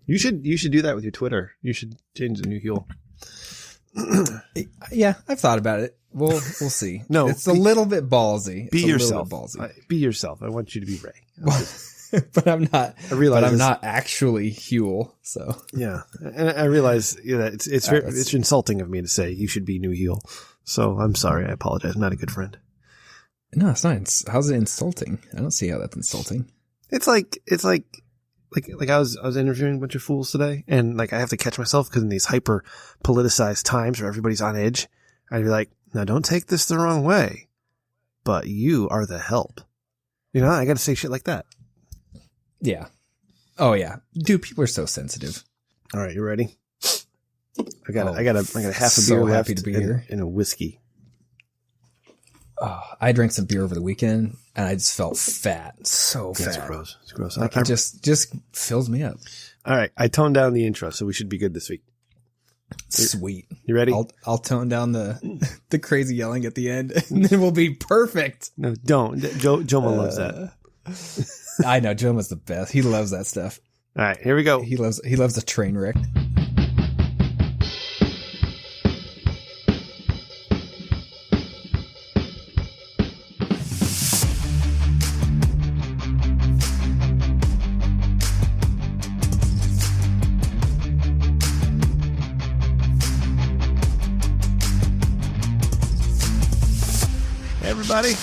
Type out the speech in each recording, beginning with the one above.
You should do that with your Twitter. You should change the new heel. Yeah, I've thought about it. We'll see. No, it's a little bit ballsy. Be yourself. Be yourself. I want you to be Ray. But I'm not. I realize but I'm not actually Huel. So yeah, and I realize that it's insulting of me to say you should be new heel. So I'm sorry. I apologize. I'm not a good friend. No, it's not. How's it insulting? I don't see how that's insulting. It's like I was interviewing a bunch of fools today, and like I have to catch myself because in these hyper politicized times where everybody's on edge, I'd be like, now don't take this the wrong way, but you are the help. I got to say shit like that. Yeah. Oh yeah, dude. People are so sensitive. All right, you ready? I got a half a so beer left happy to be here. And a whiskey. Oh, I drank some beer over the weekend and I just felt fat. So fat. It's gross. Like it just fills me up. All right. I toned down the intro, so we should be good this week. Sweet. You ready? I'll tone down the crazy yelling at the end and then we'll be perfect. No, don't. Joma loves that. I know. Joma's the best. He loves that stuff. All right. Here we go. He loves a train wreck. Everybody,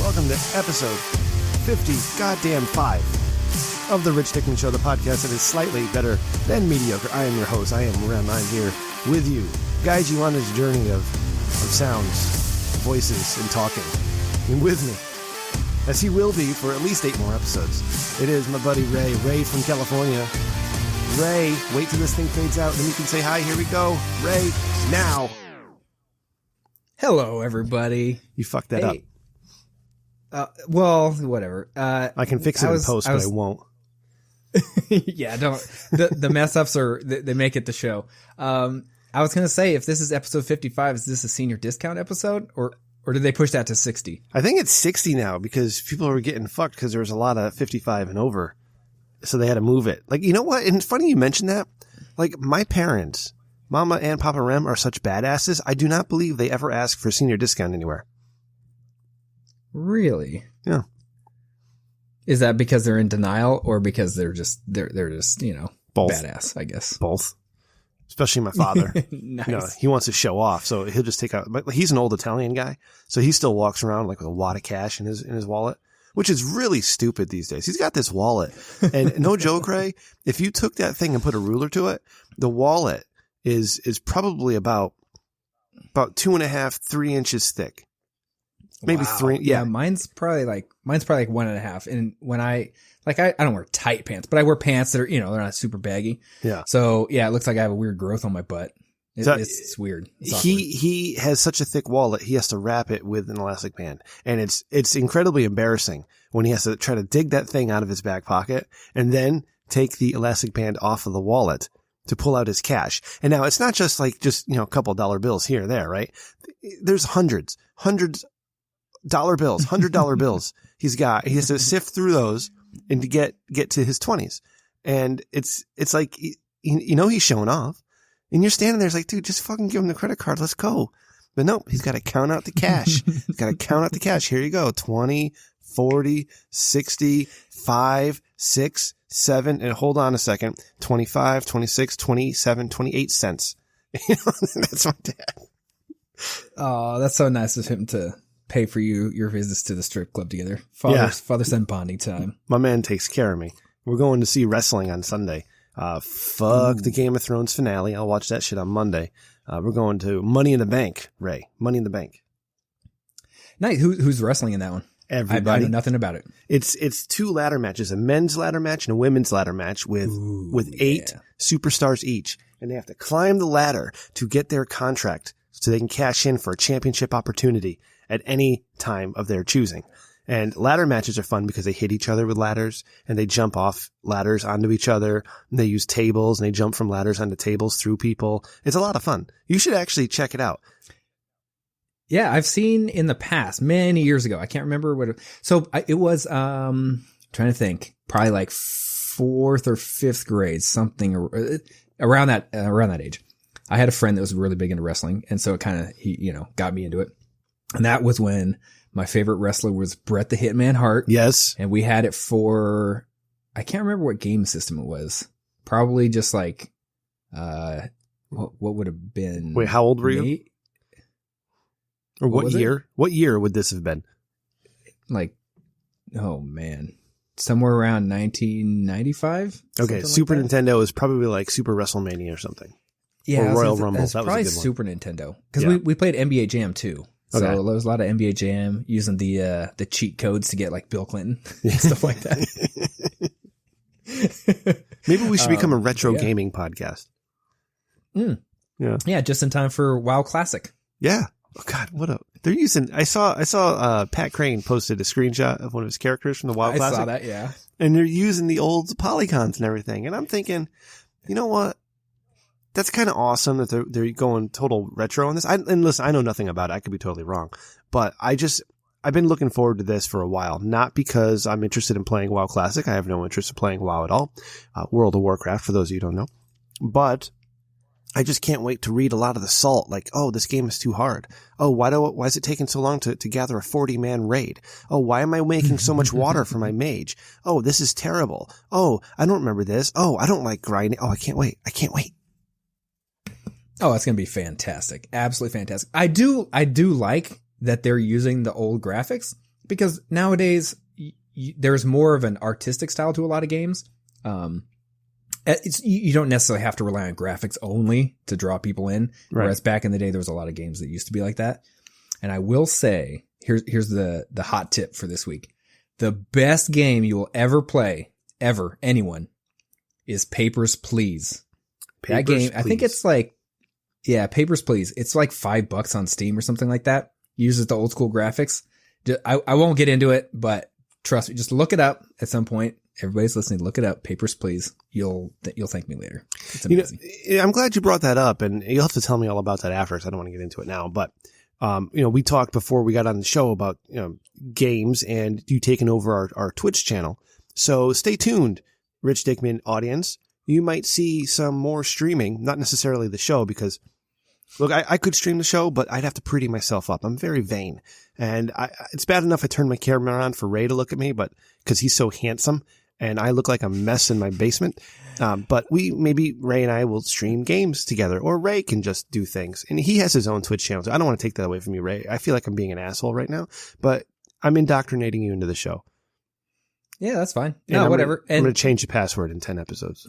welcome to episode 5 of the Rich Dickman Show, the podcast that is slightly better than mediocre. I am your host. I am Rem. I'm here with you, guide you on this journey of sounds, voices, and talking. And with me, as he will be for at least 8 more episodes, it is my buddy Ray from California. Ray, wait till this thing fades out, then you can say hi. Here we go. Ray, now. Hello, everybody. You fucked that up. Well, whatever. I can fix it in post, but I won't. Yeah, don't. The mess ups they make it the show. I was gonna say, if this is episode 55, is this a senior discount episode, or did they push that to 60? I think it's 60 now because people were getting fucked because there was a lot of 55 and over, so they had to move it. Like, you know what? And it's funny you mentioned that. Like, my parents, Mama and Papa Rem, are such badasses. I do not believe they ever ask for a senior discount anywhere. Really? Yeah. Is that because they're in denial, or because they're just both badass? I guess both. Especially my father. Nice. He wants to show off, so he'll just take out. He's an old Italian guy, so he still walks around like with a wad of cash in his wallet, which is really stupid these days. He's got this wallet, and no joke, Ray, if you took that thing and put a ruler to it, the wallet is probably about 2.5, 3 inches thick. Maybe wow. 3. Yeah. Mine's probably like 1.5. And when I don't wear tight pants, but I wear pants that are, they're not super baggy. Yeah. So yeah, it looks like I have a weird growth on my butt. It's weird. He has such a thick wallet. He has to wrap it with an elastic band, and it's incredibly embarrassing when he has to try to dig that thing out of his back pocket and then take the elastic band off of the wallet to pull out his cash. And now it's not just a couple dollar bills here or there, right? There's hundreds dollar bills, $100 bills he has to sift through those and to get to his 20s. And it's like, he's showing off, and you're standing there. It's like, dude, just fucking give him the credit card. Let's go. But nope, he's got to count out the cash. Here you go. 20, 40, 60, 5, 6, 7, and hold on a second. 25, 26, 27, 28 cents. That's my dad. Oh, that's so nice of him to pay for your visits to the strip club together. Father-son bonding time. My man takes care of me. We're going to see wrestling on Sunday. The Game of Thrones finale. I'll watch that shit on Monday. We're going to Money in the Bank, Ray. Money in the Bank. Nice. Who's wrestling in that one? Everybody. I know nothing about it. It's 2 ladder matches, a men's ladder match and a women's ladder match with 8 superstars each. And they have to climb the ladder to get their contract so they can cash in for a championship opportunity at any time of their choosing. And ladder matches are fun because they hit each other with ladders, and they jump off ladders onto each other, and they use tables, and they jump from ladders onto tables through people. It's a lot of fun. You should actually check it out. Yeah, I've seen in the past, many years ago. I can't remember it was, trying to think, probably like 4th or 5th grade, something around that age. I had a friend that was really big into wrestling. And so it kind of, got me into it. And that was when my favorite wrestler was Bret the Hitman Hart. Yes. And we had it for, I can't remember what game system it was. Probably just like, what would have been? Wait, how old were you? Or what year? It? What year would this have been? Like, oh man, somewhere around 1995. Okay, Super Nintendo is probably like Super WrestleMania or something. Yeah, or Royal Rumble. That was probably a good one. Super Nintendo because we played NBA Jam too. So there was a lot of NBA Jam using the cheat codes to get like Bill Clinton and stuff like that. Maybe we should become a retro gaming podcast. Yeah, just in time for WoW Classic. Yeah. Oh God, they're using. I saw Pat Crane posted a screenshot of one of his characters from the WoW Classic. I saw that, yeah. And they're using the old polygons and everything. And I'm thinking, you know what? That's kind of awesome that they're going total retro on this. And listen, I know nothing about it. I could be totally wrong, but I've been looking forward to this for a while. Not because I'm interested in playing WoW Classic. I have no interest in playing WoW at all. World of Warcraft, for those of you who don't know, but I just can't wait to read a lot of the salt. Like, oh, this game is too hard. Oh, why is it taking so long to gather a 40-man raid? Oh, why am I making so much water for my mage? Oh, this is terrible. Oh, I don't remember this. Oh, I don't like grinding. Oh, I can't wait. Oh, it's going to be fantastic. Absolutely fantastic. I do like that they're using the old graphics because nowadays there's more of an artistic style to a lot of games. You don't necessarily have to rely on graphics only to draw people in. Right. Whereas back in the day, there was a lot of games that used to be like that. And I will say, here's the hot tip for this week. The best game you will ever play, anyone, is Papers, Please. That game, Please. I think it's like, Papers, Please. It's like $5 on Steam or something like that. Uses the old school graphics. I won't get into it, but trust me, just look it up at some point. Everybody's listening. Look it up. Papers, Please. You'll thank me later. It's amazing. I'm glad you brought that up, and you'll have to tell me all about that after. So I don't want to get into it now, but we talked before we got on the show about games and you taking over our Twitch channel. So stay tuned, Rich Dickman audience. You might see some more streaming, not necessarily the show, because look, I could stream the show, but I'd have to pretty myself up. I'm very vain, and it's bad enough I turn my camera on for Ray to look at me, but because he's so handsome. And I look like a mess in my basement. But maybe Ray and I will stream games together, or Ray can just do things. And he has his own Twitch channel. So I don't want to take that away from you, Ray. I feel like I'm being an asshole right now, but I'm indoctrinating you into the show. Yeah, that's fine. No, whatever. I'm going to change the password in 10 episodes.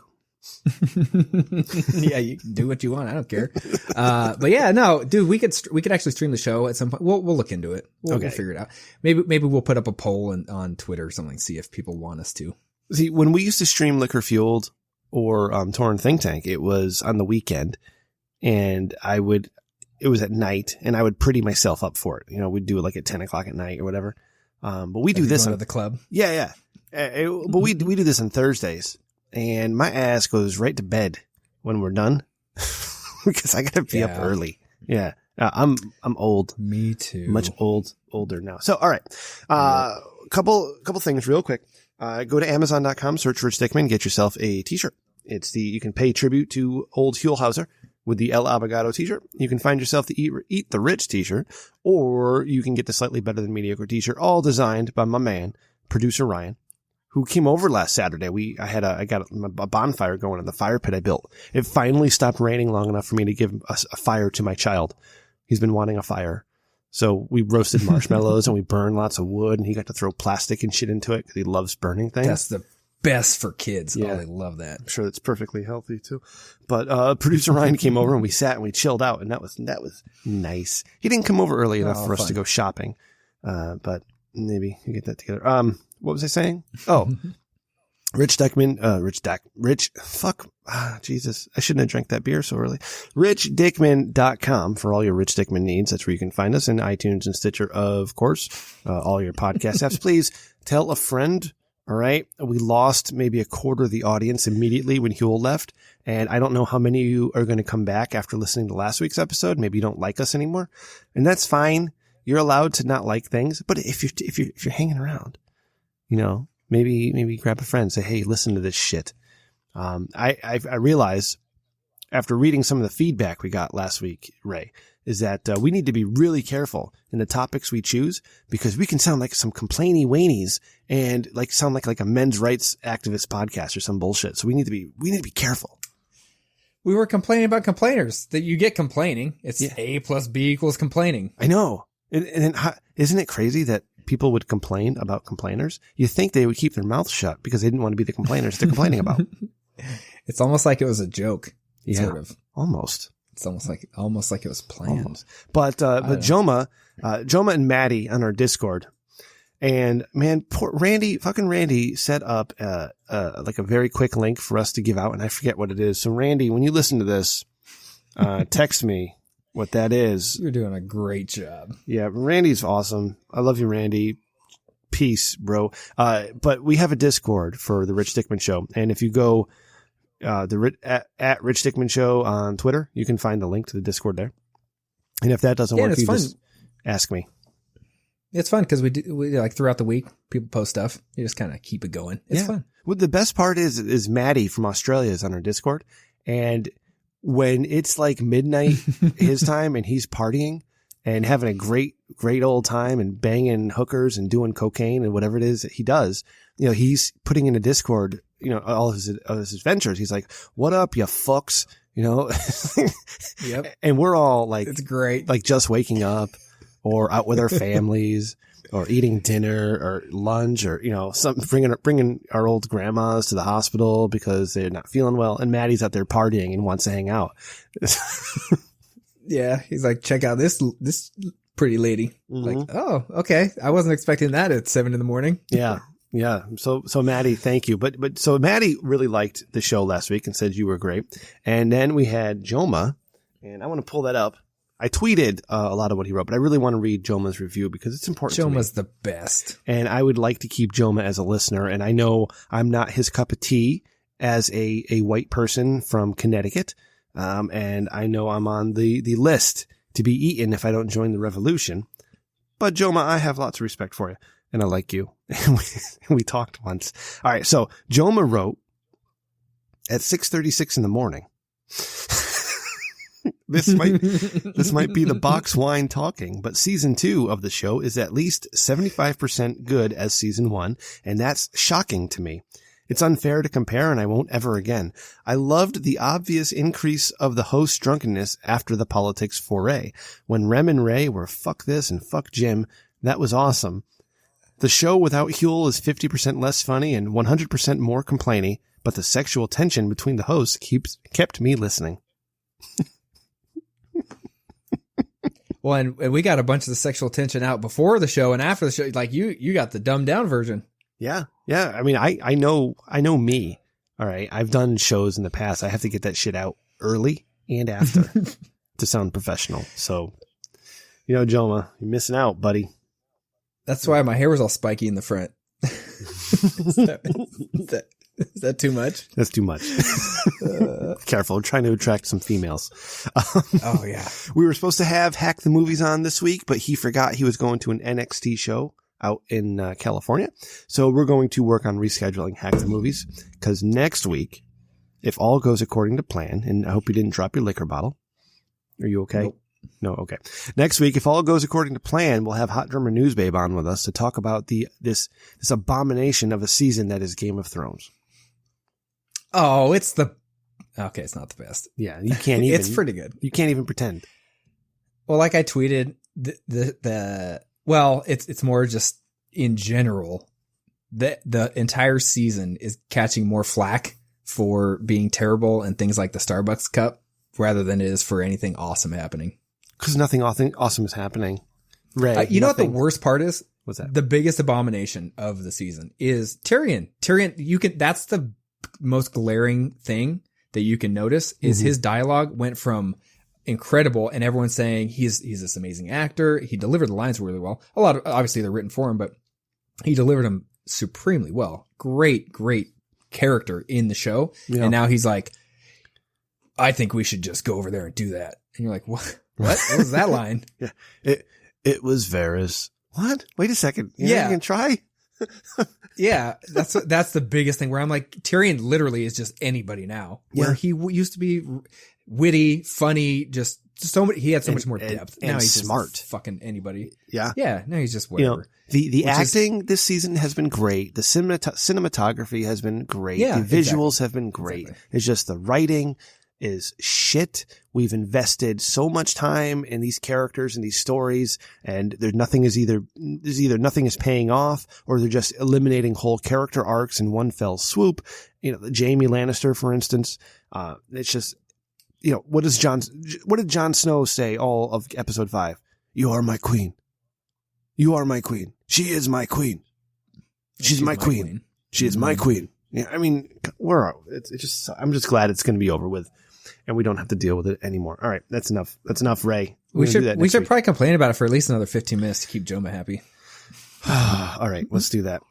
Yeah, you can do what you want. I don't care. But yeah, no, dude, we could actually stream the show at some point. We'll look into it. We'll figure it out. Maybe we'll put up a poll on Twitter or something, see if people want us to. See, when we used to stream Liquor Fueled or Torn Think Tank, it was on the weekend, and it was at night, and I would pretty myself up for it. We'd do it like at 10 o'clock at night or whatever. But we do this at the club. Yeah. But we do this on Thursdays, and my ass goes right to bed when we're done because I got to be up early. Yeah. I'm old. Me too. Much older now. So, all right. Couple things real quick. Go to Amazon.com, search Rich Dickman, get yourself a t-shirt. You can pay tribute to old Huelhauser with the El Abogado t-shirt. You can find yourself the Eat the Rich t-shirt, or you can get the Slightly Better Than Mediocre t-shirt, all designed by my man, producer Ryan, who came over last Saturday. I got a bonfire going in the fire pit I built. It finally stopped raining long enough for me to give a fire to my child. He's been wanting a fire. So we roasted marshmallows and we burned lots of wood, and he got to throw plastic and shit into it because he loves burning things. That's the best for kids. Yeah. Oh, they love that. I'm sure that's perfectly healthy too. But producer Ryan came over and we sat and we chilled out, and that was nice. He didn't come over early enough for us to go shopping. But maybe we get that together. What was I saying? Oh, Rich Dickman, Jesus, I shouldn't have drank that beer so early. RichDickman.com for all your Rich Dickman needs. That's where you can find us in iTunes and Stitcher, of course. All your podcast apps. Please tell a friend. All right. We lost maybe a quarter of the audience immediately when Huel left. And I don't know how many of you are going to come back after listening to last week's episode. Maybe you don't like us anymore, and that's fine. You're allowed to not like things, but if you're hanging around, maybe grab a friend and say, hey, listen to this shit. I realize after reading some of the feedback we got last week, Ray, is that we need to be really careful in the topics we choose because we can sound like some complainy weenies and like sound like a men's rights activist podcast or some bullshit. So we need to be careful. We were complaining about complainers that you get complaining. It's A plus B equals complaining. I know. And isn't it crazy that people would complain about complainers? You think they would keep their mouths shut because they didn't want to be the complainers they're complaining about. It's almost like it was a joke. Yeah, sort of. Almost. It's almost like it was planned. Almost. But Joma and Maddie on our Discord, and man, poor Randy set up like a very quick link for us to give out, and I forget what it is. So Randy, when you listen to this, text me what that is. You're doing a great job. Yeah, Randy's awesome. I love you, Randy. Peace, bro. But we have a Discord for the Rich Dickman Show, and if you go at Rich Dickman Show on Twitter, you can find the link to the Discord there. And if that doesn't work, you just ask me. It's fun because we like throughout the week, people post stuff. You just kind of keep it going. It's fun. Well, the best part is Maddie from Australia is on our Discord. And when it's like midnight his time and he's partying and having a great old time and banging hookers and doing cocaine and whatever it is that he does, you know, he's putting in a Discord, you know, all his adventures. He's like, what up, you fucks? You know? Yep. And we're all like, it's great. Like just waking up or out with our families or eating dinner or lunch or, you know, bringing our old grandmas to the hospital because they're not feeling well. And Maddie's out there partying and wants to hang out. Yeah. He's like, check out this pretty lady. Mm-hmm. Like, oh, okay. I wasn't expecting that at 7 a.m. Yeah. Yeah. So Maddie, thank you. But so Maddie really liked the show last week and said you were great. And then we had Joma, and I want to pull that up. I tweeted a lot of what he wrote, but I really want to read Joma's review because it's important to me. Joma's the best. And I would like to keep Joma as a listener. And I know I'm not his cup of tea as a white person from Connecticut. And I know I'm on the list to be eaten if I don't join the revolution. But Joma, I have lots of respect for you. And I like you. And we talked once. All right. So Joma wrote at 6:36 in the morning. This might be the box wine talking, but season 2 of the show is at least 75% good as season 1. And that's shocking to me. It's unfair to compare and I won't ever again. I loved the obvious increase of the host's drunkenness after the politics foray. When Rem and Ray were fuck this and fuck Jim, that was awesome. The show without Huel is 50% less funny and 100% more complainy, but the sexual tension between the hosts kept me listening. Well, and we got a bunch of the sexual tension out before the show and after the show. Like you got the dumbed down version. Yeah. Yeah. I mean, I know me. All right. I've done shows in the past. I have to get that shit out early and after to sound professional. So, you know, Joma, you're missing out, buddy. That's why my hair was all spiky in the front. Is that too much? That's too much. Careful. I'm trying to attract some females. Oh, yeah. We were supposed to have Hack the Movies on this week, but he forgot he was going to an NXT show out in California. So we're going to work on rescheduling Hack the Movies because next week, if all goes according to plan, and I hope you didn't drop your liquor bottle. Are you okay? Nope. No, okay. Next week, if all goes according to plan, we'll have Hot Drummer Newsbabe on with us to talk about this abomination of a season that is Game of Thrones. Oh, it's not the best. Yeah, you can't even. It's pretty good. You can't even pretend. Well, like I tweeted, it's more just in general, the entire season is catching more flack for being terrible and things like the Starbucks cup rather than it is for anything awesome happening. Because nothing awesome is happening. Ray, you know what the worst part is? What's that? The biggest abomination of the season is Tyrion. Tyrion, that's the most glaring thing that you can notice is his dialogue went from incredible and everyone's saying he's this amazing actor. He delivered the lines really well. A lot of, obviously they're written for him, but he delivered them supremely well. Great character in the show. Yeah. And now he's like, I think we should just go over there and do that. And you're like, what? What was that line? Yeah. It was Varys. What? Wait a second. You yeah. can try? Yeah, that's the biggest thing where I'm like, Tyrion literally is just anybody now. Where he used to be witty, funny, just so many, he had so much more depth. And now he's smart. Just fucking anybody. Yeah. Yeah, now he's just whatever. The acting this season has been great. The cinematography has been great. Yeah, the visuals have been great. Exactly. It's just the writing is shit. We've invested so much time in these characters and these stories, and there's either nothing is paying off, or they're just eliminating whole character arcs in one fell swoop. Jaime Lannister, for instance. It's just, what did Jon Snow say all of episode 5? You are my queen. You are my queen. She is my queen. She's my queen. She is my queen. Yeah, I mean, I'm just glad it's going to be over with, and we don't have to deal with it anymore. All right, that's enough. That's enough, Ray. We should probably complain about it for at least another 15 minutes to keep Joma happy. All right, let's do that.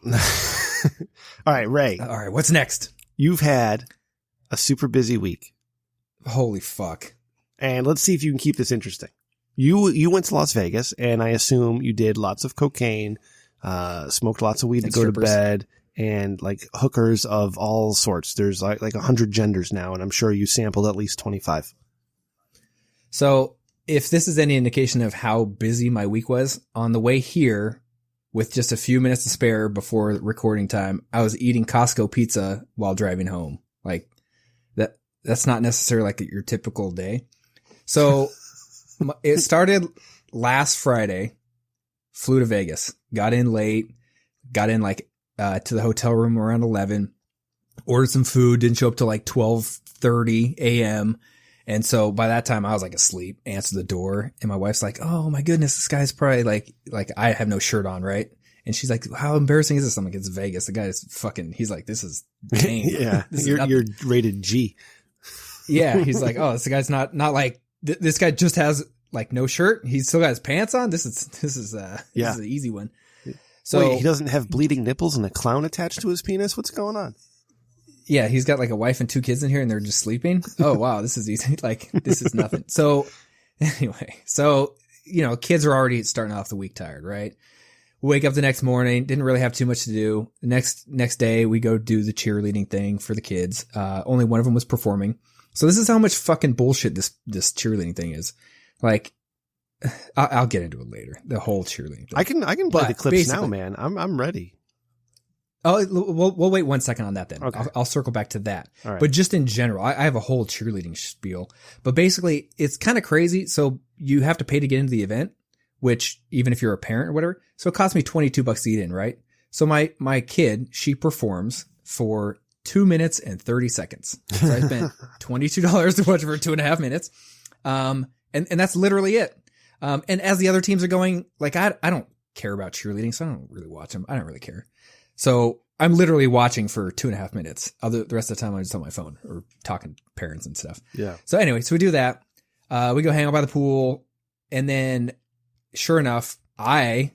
All right, Ray. All right, what's next? You've had a super busy week. Holy fuck. And let's see if you can keep this interesting. You went to Las Vegas, and I assume you did lots of cocaine, smoked lots of weed to go to bed, and like hookers of all sorts. There's like 100 genders now, and I'm sure you sampled at least 25. So if this is any indication of how busy my week was, on the way here, with just a few minutes to spare before recording time, I was eating Costco pizza while driving home. Like that's not necessarily like your typical day. So it started last Friday, flew to Vegas, got in late, got in to the hotel room around 11, ordered some food, didn't show up till like 12:30 a.m. And so by that time I was like asleep, answered the door, and my wife's like, oh my goodness, this guy's probably like I have no shirt on, right? And she's like, how embarrassing is this? I'm like, it's Vegas. The guy is he's like, this is game. Yeah. You're rated G. Yeah. He's like, oh, this guy's not like, this guy just has like no shirt. He's still got his pants on. This is an easy one. So wait, he doesn't have bleeding nipples and a clown attached to his penis? What's going on? Yeah, he's got like a wife and 2 kids in here, and they're just sleeping. Oh, wow, this is easy. Like, this is nothing. So anyway, kids are already starting off the week tired, right? Wake up the next morning, didn't really have too much to do. The next day, we go do the cheerleading thing for the kids. Only one of them was performing. So this is how much fucking bullshit this cheerleading thing is. Like, I'll get into it later. The whole cheerleading thing. I can play the clips now, man. I'm ready. Oh, we'll wait 1 second on that then. Okay. I'll circle back to that. All right. But just in general, I have a whole cheerleading spiel. But basically, it's kind of crazy. So you have to pay to get into the event, which even if you're a parent or whatever, so it cost me $22 to get in, right? So my kid, she performs for 2 minutes and 30 seconds. So I spent $22 to watch her for 2.5 minutes. And that's literally it. And as the other teams are going, like, I don't care about cheerleading, so I don't really watch them. I don't really care. So I'm literally watching for 2.5 minutes. The rest of the time I'm just on my phone or talking to parents and stuff. Yeah. So anyway, so we do that. We go hang out by the pool, and then sure enough, the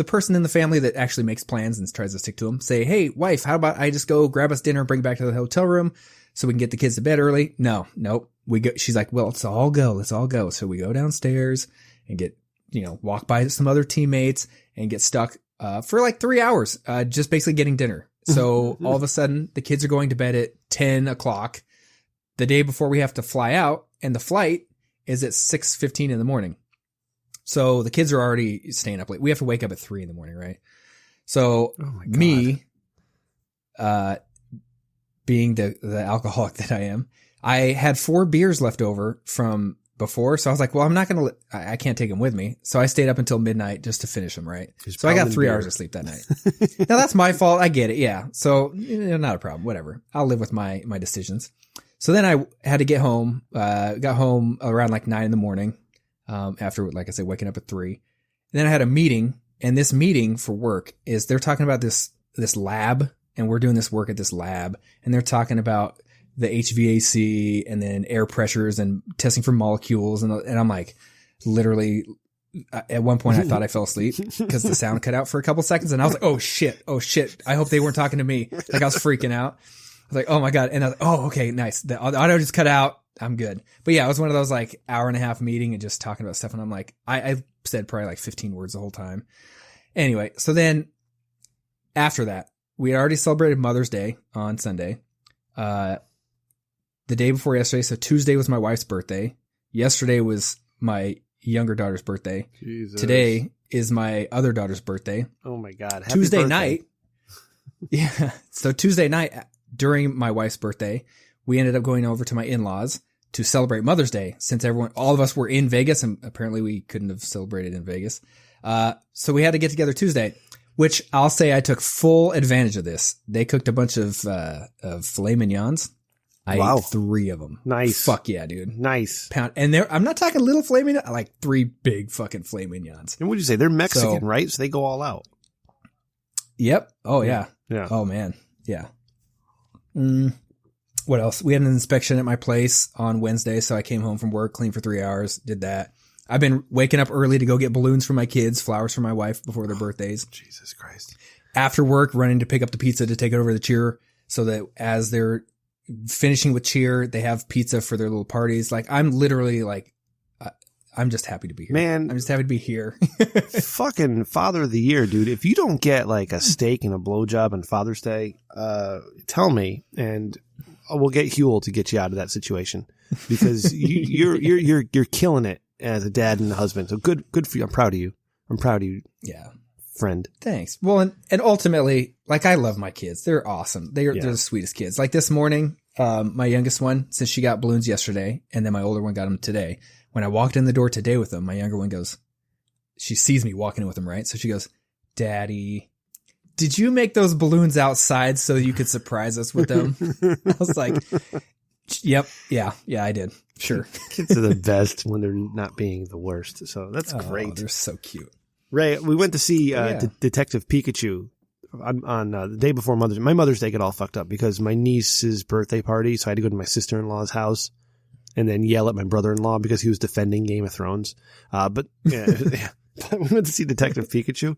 person in the family that actually makes plans and tries to stick to them, say, hey, wife, how about I just go grab us dinner and bring back to the hotel room so we can get the kids to bed early? Nope. She's like, well, let's all go. So we go downstairs and get, walk by some other teammates and get stuck, for like 3 hours, just basically getting dinner. So all of a sudden the kids are going to bed at 10 o'clock the day before we have to fly out, and the flight is at 6:15 in the morning. So the kids are already staying up late. We have to wake up at 3 in the morning, right? So me, being the alcoholic that I am, I had 4 beers left over from before. So I was like, well, I can't take them with me. So I stayed up until midnight just to finish them, right? So I got 3 hours of sleep that night. Now that's my fault. I get it. Yeah. So not a problem. Whatever. I'll live with my decisions. So then I had to get home, got home around like 9 in the morning. After, like I said, waking up at 3. And then I had a meeting, and this meeting for work is they're talking about this lab, and we're doing this work at this lab, and they're talking about the HVAC and then air pressures and testing for molecules. And I'm like, literally, at one point I thought I fell asleep because the sound cut out for a couple seconds, and I was like, oh shit. I hope they weren't talking to me. Like, I was freaking out. I was like, oh my God. And I was like, oh, okay, nice. The audio just cut out. I'm good. But yeah, it was one of those like hour and a half meeting and just talking about stuff. And I'm like, I said probably like 15 words the whole time. Anyway, so then after that, we had already celebrated Mother's Day on Sunday. The day before yesterday, so Tuesday was my wife's birthday. Yesterday was my younger daughter's birthday. Jesus. Today is my other daughter's birthday. Oh my God. Happy Tuesday birthday. night. Yeah. So Tuesday night during my wife's birthday, we ended up going over to my in-laws to celebrate Mother's Day since all of us were in Vegas, and apparently we couldn't have celebrated in Vegas. So we had to get together Tuesday, which I'll say I took full advantage of this. They cooked a bunch of filet mignons. I ate 3 of them. Nice. Fuck yeah, dude. Nice. Pound. And I'm not talking little filet mignon. I like 3 big fucking filet mignons. And what'd you say? They're Mexican, right? So they go all out. Yep. Oh yeah. Yeah. Oh man. Yeah. What else? We had an inspection at my place on Wednesday. So I came home from work, cleaned for 3 hours, did that. I've been waking up early to go get balloons for my kids, flowers for my wife before their birthdays. Jesus Christ. After work, running to pick up the pizza to take it over to the cheer so that as they're finishing with cheer, they have pizza for their little parties. Like, I'm literally like, I'm just happy to be here. Man. I'm just happy to be here. Fucking Father of the Year, dude. If you don't get like a steak and a blowjob on Father's Day, tell me and we'll get Huel to get you out of that situation because you're killing it as a dad and a husband. So good for you. I'm proud of you. Yeah. Friend. Thanks. Well, and ultimately, like, I love my kids. They're awesome. They're the sweetest kids. Like this morning, my youngest one, since she got balloons yesterday, and then my older one got them today. When I walked in the door today with them, my younger one goes, she sees me walking in with them, right? So she goes, Daddy, did you make those balloons outside so you could surprise us with them? I was like, yep. Yeah, I did. Sure. Kids are the best when they're not being the worst. So that's great. They're so cute. Ray, we went to see Detective Pikachu on the day before Mother's Day. My Mother's Day got all fucked up because my niece's birthday party, so I had to go to my sister-in-law's house and then yell at my brother-in-law because he was defending Game of Thrones. But we went to see Detective Pikachu,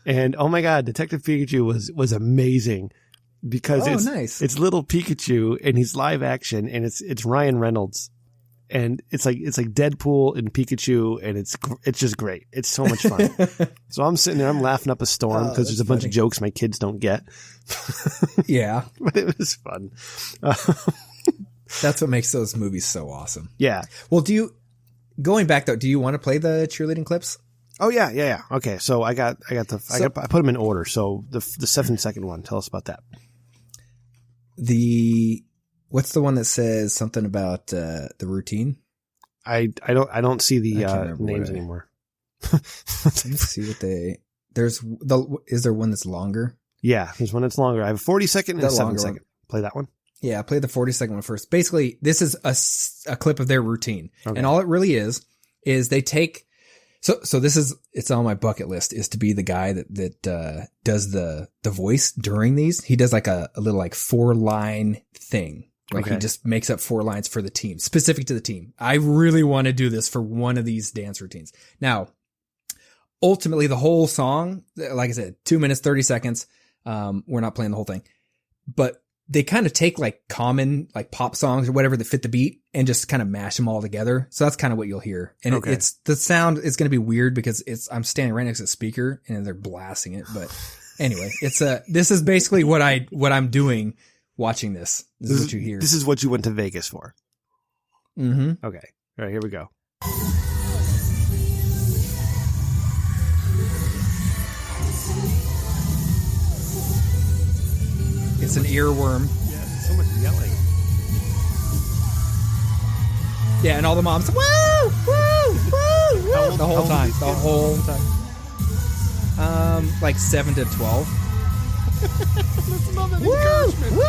and oh my God, Detective Pikachu was amazing because it's little Pikachu and he's live action and it's Ryan Reynolds. And it's like Deadpool and Pikachu, and it's just great. It's so much fun. So I'm sitting there, I'm laughing up a storm because there's a bunch of jokes my kids don't get. Yeah, but it was fun. That's what makes those movies so awesome. Yeah. Well, going back though, do you want to play the cheerleading clips? Oh yeah. Okay, so I put them in order. So the 7-second one. Tell us about that. What's the one that says something about the routine? I don't see the names anymore. Let's see what is there one that's longer? Yeah, there's one that's longer. I have a 40-second and a 7-second. Play that one. Yeah, play the 40-second one first. Basically, this is a clip of their routine. Okay. And all it really is they take so this is, it's on my bucket list, is to be the guy that does the voice during these. He does like a little like 4-line thing. Like he just makes up 4 lines for the team, specific to the team. I really want to do this for one of these dance routines. Now, ultimately, the whole song, like I said, 2 minutes, 30 seconds. We're not playing the whole thing, but they kind of take like common, like pop songs or whatever that fit the beat and just kind of mash them all together. So that's kind of what you'll hear. And it's the sound is going to be weird because I'm standing right next to the speaker and they're blasting it. But anyway, this is basically what I'm doing. Watching this is what you hear. This is what you went to Vegas for. Mm-hmm. Okay. All right, here we go. It's an earworm. Yeah, so much yelling. Yeah, and all the moms, woo, woo, woo, woo. The whole time. Like 7 to 12. That's another encouragement. Woo!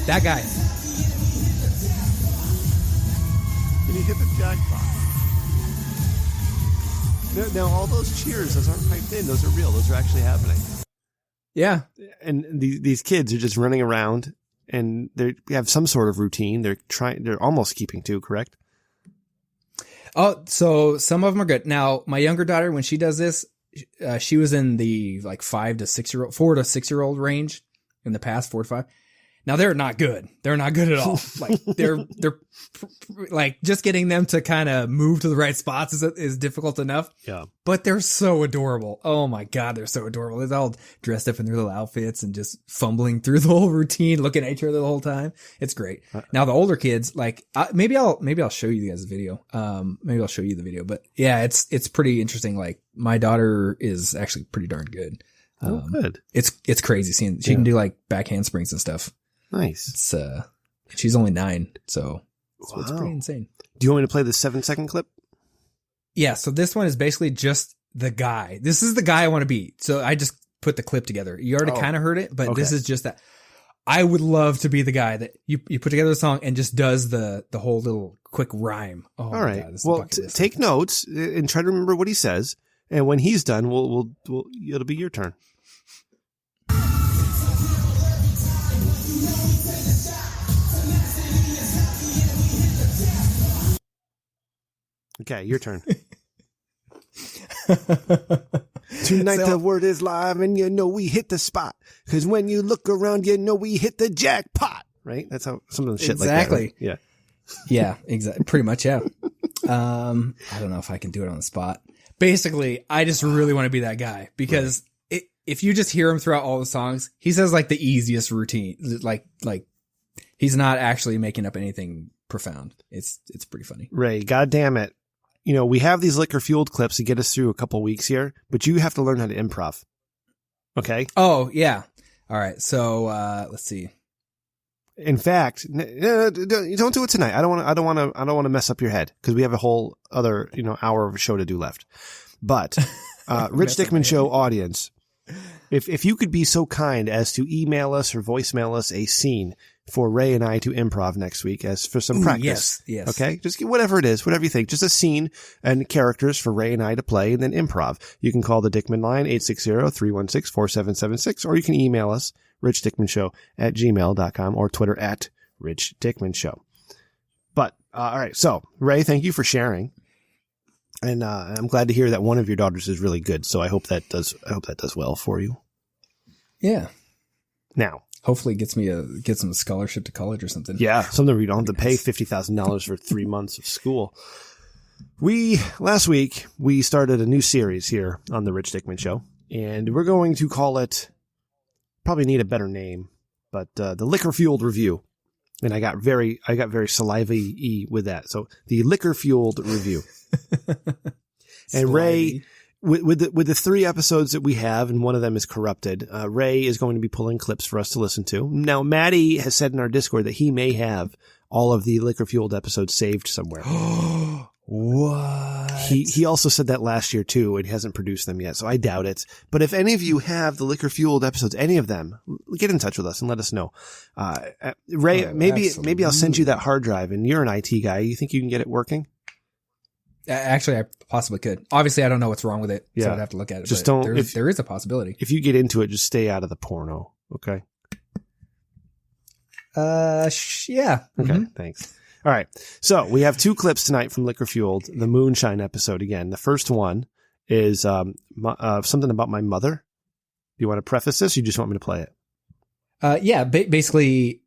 That guy. And he hit the jackpot. Now all those cheers, those aren't piped in. Those are real. Those are actually happening. Yeah. And these kids are just running around and they have some sort of routine. They're almost keeping to, correct? Oh, so some of them are good. Now, my younger daughter, when she does this, she was in the like 4 to 6 year old range in the past, 4 to 5. Now they're not good. They're not good at all. Like they're like just getting them to kind of move to the right spots is difficult enough. Yeah. But they're so adorable. Oh my God. They're so adorable. They're all dressed up in their little outfits and just fumbling through the whole routine, looking at each other the whole time. It's great. Now the older kids, like maybe I'll show you guys a video. Maybe I'll show you the video, but yeah, it's pretty interesting. Like my daughter is actually pretty darn good. Good. It's crazy seeing she can do like back handsprings and stuff. Nice. It's she's only 9, so it's pretty insane. Do you want me to play the 7-second clip? Yeah, so this one is basically just the guy. This is the guy I want to be. So I just put the clip together. You already kind of heard it, but this is just that. I would love to be the guy that you put together a song and just does the whole little quick rhyme. Oh, all right. God, well, take notes and try to remember what he says. And when he's done, we'll it'll be your turn. Okay, your turn. Tonight the word is live and you know we hit the spot. Because when you look around, you know we hit the jackpot. Right? That's how some of the shit like that. Exactly. Right? Yeah. Yeah, exactly. Pretty much, yeah. I don't know if I can do it on the spot. Basically, I just really want to be that guy because if you just hear him throughout all the songs, he says like the easiest routine. Like he's not actually making up anything profound. It's pretty funny. Ray, God damn it. You know, we have these liquor fueled clips to get us through a couple weeks here, but you have to learn how to improv. Okay? Oh, yeah. All right. So, let's see. In fact, don't do it tonight. I don't want to mess up your head because we have a whole other, hour of a show to do left. But, Rich Dickman Show audience, if you could be so kind as to email us or voicemail us a scene for Ray and I to improv next week as for some practice. Yes. Okay. Just whatever it is, whatever you think, just a scene and characters for Ray and I to play and then improv. You can call the Dickman line 860-316-4776 or you can email us richdickmanshow@gmail.com or Twitter @richdickmanshow. But, all right. So Ray, thank you for sharing. And, I'm glad to hear that one of your daughters is really good. So I hope that does well for you. Yeah. Now, hopefully gets him a scholarship to college or something. Yeah, something we don't have to pay $50,000 for 3 months of school. Last week, we started a new series here on the Rich Dickman Show, and we're going to call it, probably need a better name, but the Liquor Fueled Review. And I got very saliva-y with that. So the Liquor Fueled Review. And Ray, with the 3 episodes that we have, and one of them is corrupted, Ray is going to be pulling clips for us to listen to. Now, Maddie has said in our Discord that he may have all of the Liquor Fueled episodes saved somewhere. What? He also said that last year too, and he hasn't produced them yet, so I doubt it. But if any of you have the Liquor Fueled episodes, any of them, get in touch with us and let us know. Ray, maybe I'll send you that hard drive, and you're an IT guy. You think you can get it working? Actually, I possibly could. Obviously, I don't know what's wrong with it, so I'd have to look at it. Just don't. There is a possibility. If you get into it, just stay out of the porno. Okay. Yeah. Okay. Thanks. All right. So we have 2 clips tonight from Liquor Fueled, the Moonshine episode again. The first one is something about my mother. Do you want to preface this? Or you just want me to play it? Yeah. Basically,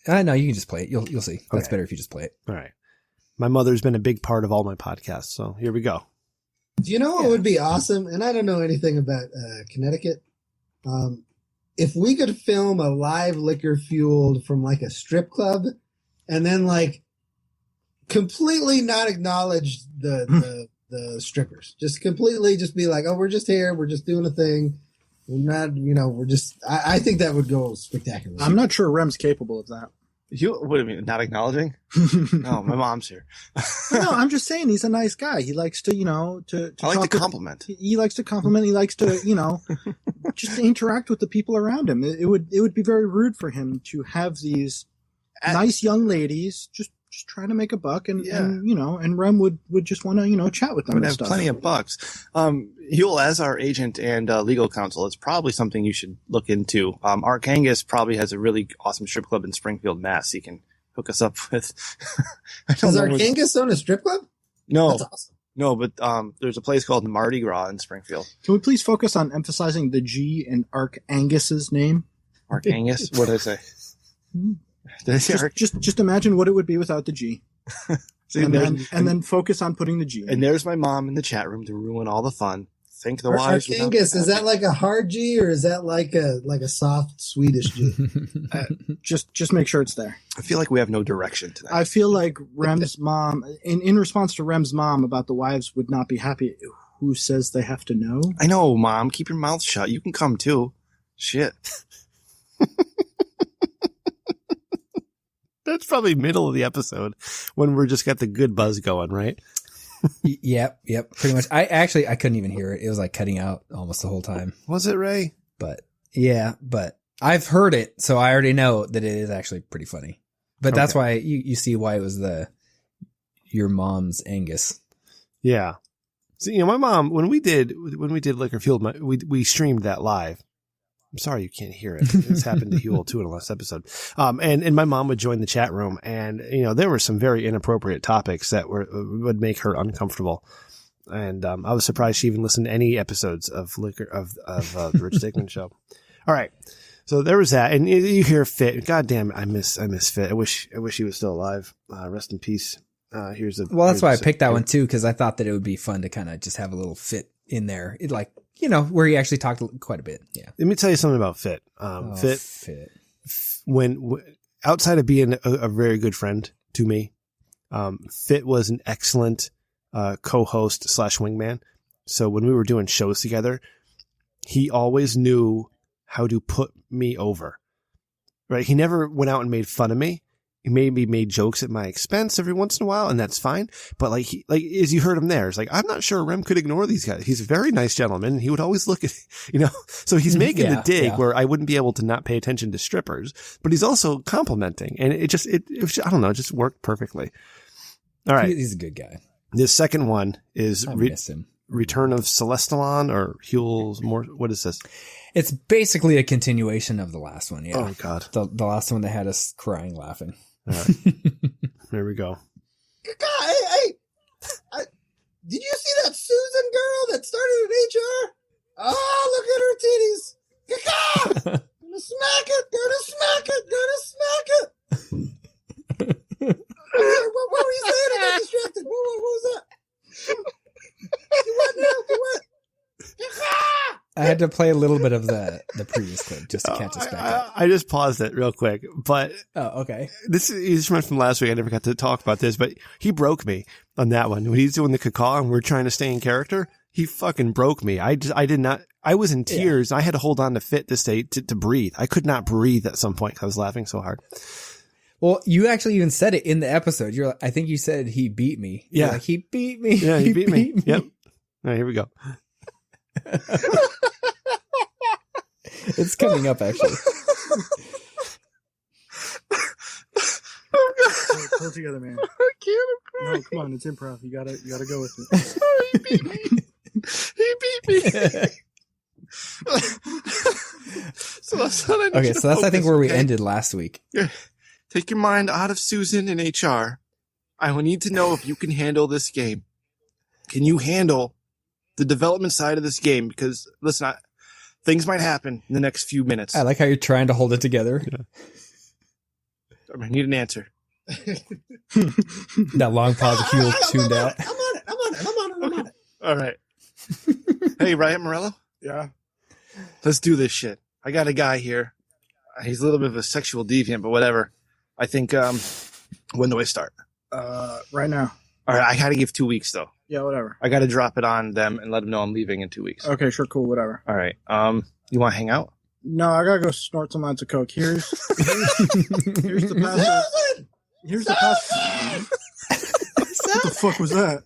no, you can just play it. You'll see. That's better if you just play it. All right. My mother's been a big part of all my podcasts, so here we go. Do you know what would be awesome? And I don't know anything about Connecticut. If we could film a live Liquor Fueled from like a strip club and then like completely not acknowledge the strippers. Just completely just be like, oh, we're just here. We're just doing a thing. We're not, we're just, I think that would go spectacular. I'm not sure Rem's capable of that. What do you mean, not acknowledging? No, my mom's here. No, I'm just saying he's a nice guy. He likes to, to I like to compliment. He likes to compliment. He likes to, just interact with the people around him. It would be very rude for him to have these nice young ladies just trying to make a buck and Rem would just want to, chat with them. Would have stuff. Plenty of bucks. Huel, as our agent and legal counsel, it's probably something you should look into. Arkangas probably has a really awesome strip club in Springfield, Mass. He can hook us up with. Does Arkangas own a strip club? No. That's awesome. No, but there's a place called Mardi Gras in Springfield. Can we please focus on emphasizing the G in Ark Angus's name? Arkangus? What did I say? Did I say Just imagine what it would be without the G. See, and then focus on putting the G in. And there's my mom in the chat room to ruin all the fun. Think the wise. Arkangus, is that like a hard G or is that like a soft Swedish G? Just make sure it's there. I feel like we have no direction to that. I feel like Rem's mom, in response to Rem's mom about the wives would not be happy. Who says they have to know? I know, Mom. Keep your mouth shut. You can come too. Shit. That's probably middle of the episode when we're just got the good buzz going, right? Yep, pretty much. I couldn't even hear it. It was like cutting out almost the whole time. Was it, Ray? But I've heard it, so I already know that it is actually pretty funny. But that's why you see why it was your mom's Angus. Yeah. So, my mom, when we did Liquor Fueled, we streamed that live. I'm sorry you can't hear it. This happened to Huel too in the last episode. And my mom would join the chat room, and there were some very inappropriate topics that would make her uncomfortable. And I was surprised she even listened to any episodes of the Rich Dickman show. All right, so there was that, and you hear Fit. God damn it, I miss Fit. I wish he was still alive. Rest in peace. That's why I picked that one too, because I thought that it would be fun to kind of just have a little Fit in there. It where he actually talked quite a bit. Yeah. Let me tell you something about Fit. Fit. When outside of being a very good friend to me, Fit was an excellent co-host / wingman. So when we were doing shows together, he always knew how to put me over. Right? He never went out and made fun of me. He maybe made jokes at my expense every once in a while, and that's fine. But as you heard him there, it's like, I'm not sure Rem could ignore these guys. He's a very nice gentleman, and he would always look at, so he's making the dig where I wouldn't be able to not pay attention to strippers, but he's also complimenting, and it I don't know, it just worked perfectly. All right. He's a good guy. This second one is I miss him. Return of Celestalon or Huel's more. What is this? It's basically a continuation of the last one. Yeah. Oh God. The last one that had us crying, laughing. All right. There we go. Hey, did you see that Susan girl that started at HR? Oh, look at her titties. Gonna smack it. What were you saying? I got distracted. What was that? Do what now? Do what? I had to play a little bit of the previous clip just to catch us back up. I just paused it real quick, but okay. This is from last week. I never got to talk about this, but he broke me on that one when he's doing the cacaw and we're trying to stay in character. He fucking broke me. I did not. I was in tears. Yeah. I had to hold on to Fit to stay to breathe. I could not breathe at some point because I was laughing so hard. Well, you actually even said it in the episode. I think you said he beat me. Yeah, like, he beat me. Yeah, he beat me. Yep. All right, here we go. It's coming up, actually. Pull it together, man. I can't. No, come on, it's improv. You gotta go with it. He beat me. He beat me. So that's I think where we ended last week. Yeah. Take your mind out of Susan and HR. I will need to know if you can handle this game. Can you handle the development side of this game? Because listen, things might happen in the next few minutes. I like how you're trying to hold it together. Yeah. I need an answer. That long pause, Huel tuned out. I'm on it. All right. Hey, Ryan Morello? Yeah. Let's do this shit. I got a guy here. He's a little bit of a sexual deviant, but whatever. I think, when do I start? Right now. All right, I got to give 2 weeks, though. Yeah, whatever. I got to drop it on them and let them know I'm leaving in 2 weeks. Okay, sure, cool, whatever. All right. You want to hang out? No, I gotta go snort some lots of coke. Here's the password. Here's the password. What the fuck was that?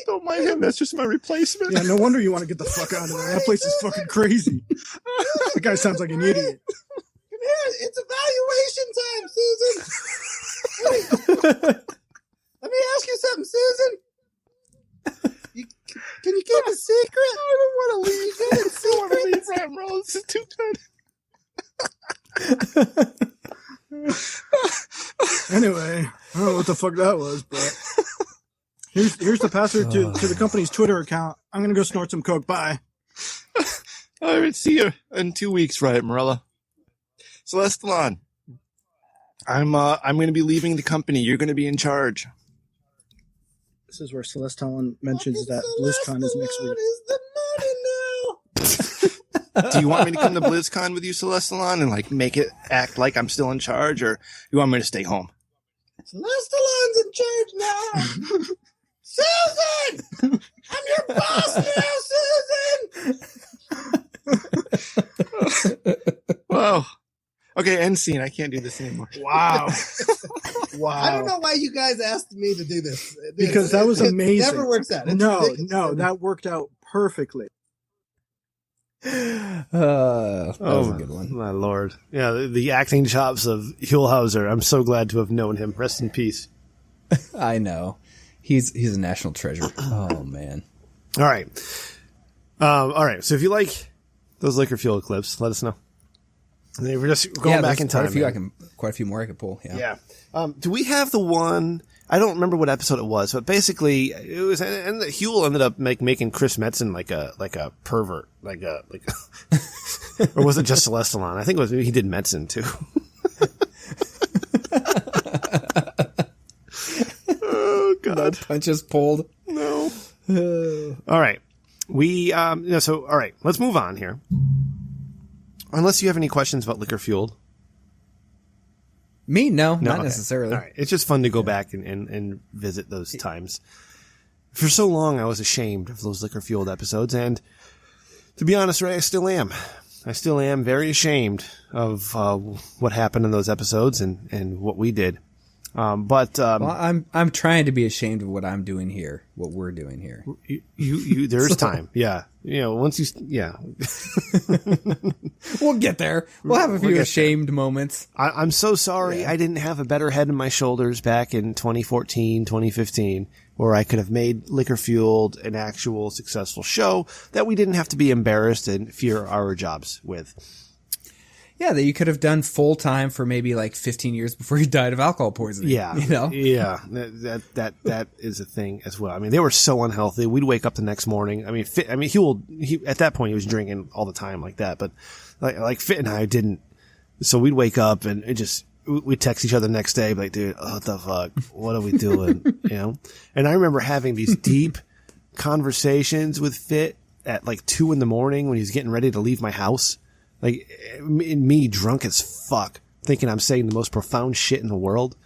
Don't mind him. That's just my replacement. Yeah, no wonder you want to get the fuck out of there. That place is fucking crazy. That guy sounds like an idiot. Come here. It's evaluation time, Susan. Let me ask you something, Susan. Can you keep a secret? I don't want to leave. I don't want to leave, Ram Roll. This is too good. Anyway, I don't know what the fuck that was, but here's the password to the company's Twitter account. I'm gonna go snort some coke. Bye. All right, see you in 2 weeks, right, Morella? Celestalon, I'm going to be leaving the company. You're going to be in charge. This is where Celestalon mentions that BlizzCon is next week. Do you want me to come to BlizzCon with you, Celestalon, and like make it act like I'm still in charge, or you want me to stay home? Celestalon's in charge now. Susan, I'm your boss now, Susan. Whoa. Okay, end scene. I can't do this anymore. Wow. Wow. I don't know why you guys asked me to do this. Because that was amazing. It never works out. It's No, ridiculous. that worked out perfectly. That was a good one. My lord. Yeah, the acting chops of Hulhauser. I'm so glad to have known him. Rest in peace. I know. He's a national treasure. Oh, man. All right. All right. So if you like those liquor fuel clips, let us know. And then we're just going back in time. Quite a few more I could pull. Yeah. Do we have the one? I don't remember what episode it was, but basically it was, and Huel ended up making Chris Metzen like a pervert, like or was it just Celestalon? I think it was, he did Metzen too. Oh God. No punches pulled. No. All right. All right, let's move on here. Unless you have any questions about Liquor Fueled. Me? No, not Okay. necessarily. All right. It's just fun to go back and visit those times. For so long, I was ashamed of those Liquor Fueled episodes, and to be honest, Ray, I still am. I still am very ashamed of what happened in those episodes and what we did. Well, I'm trying to be ashamed of what I'm doing here, what we're doing here. You there's time. Yeah. Once yeah. We'll get there. We'll have a few ashamed moments. I'm so sorry I didn't have a better head on my shoulders back in 2014, 2015, where I could have made Liquor Fueled an actual successful show that we didn't have to be embarrassed and fear our jobs with. Yeah, that you could have done full time for maybe like 15 years before you died of alcohol poisoning. Yeah. Yeah. That is a thing as well. I mean, they were so unhealthy. We'd wake up the next morning. I mean, he at that point he was drinking all the time like that, but like Fit and I didn't. So we'd wake up and we'd text each other the next day, like, dude, what the fuck? What are we doing? And I remember having these deep conversations with Fit at like 2 a.m. when he was getting ready to leave my house. Like, me drunk as fuck, thinking I'm saying the most profound shit in the world.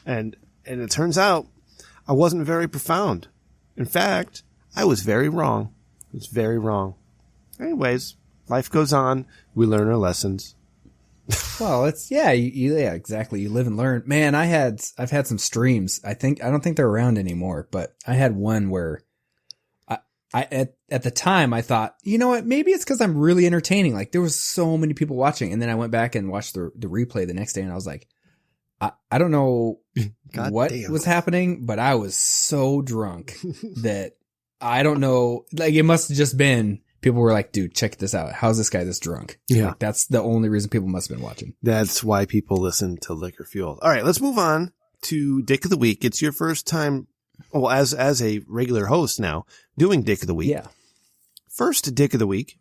And it turns out I wasn't very profound. In fact, I was very wrong. I was very wrong. Anyways, life goes on. We learn our lessons. Well, exactly. You live and learn. Man, I've had some streams. I don't think they're around anymore, but I had one where at the time I thought, you know what, maybe it's because I'm really entertaining. Like there was so many people watching. And then I went back and watched the replay the next day and I was like, I don't know what was happening, but I was so drunk that I don't know. Like it must have just been people were like, dude, check this out. How's this guy this drunk? Yeah. Like, that's the only reason people must have been watching. That's why people listen to Liquor Fueled. All right, let's move on to Dick of the Week. It's your first time. Well, as a regular host now, doing Dick of the Week. Yeah. First Dick of the Week.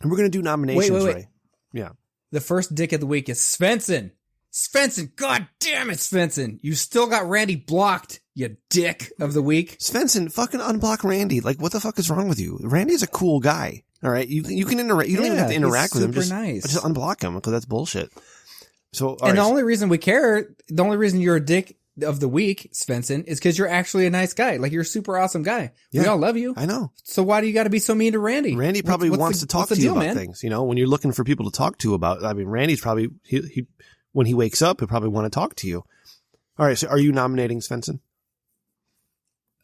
And we're going to do nominations, wait. Ray. Yeah. The first Dick of the Week is Svensson. Svensson, god damn it, Svensson. You still got Randy blocked, you Dick of the Week. Svensson, fucking unblock Randy. Like, what the fuck is wrong with you? Randy's a cool guy. All right? You can interact. You don't even have to interact with him. Just unblock him, because that's bullshit. So, the only reason we care, the only reason you're a Dick of the Week, Svensson, is because you're actually a nice guy. Like, you're a super awesome guy. Yeah, we all love you. I know. So why do you got to be so mean to Randy? Randy probably wants to talk to you about things. When you're looking for people to talk to about, I mean, Randy's probably, he when he wakes up, he'll probably want to talk to you. All right. So are you nominating Svensson?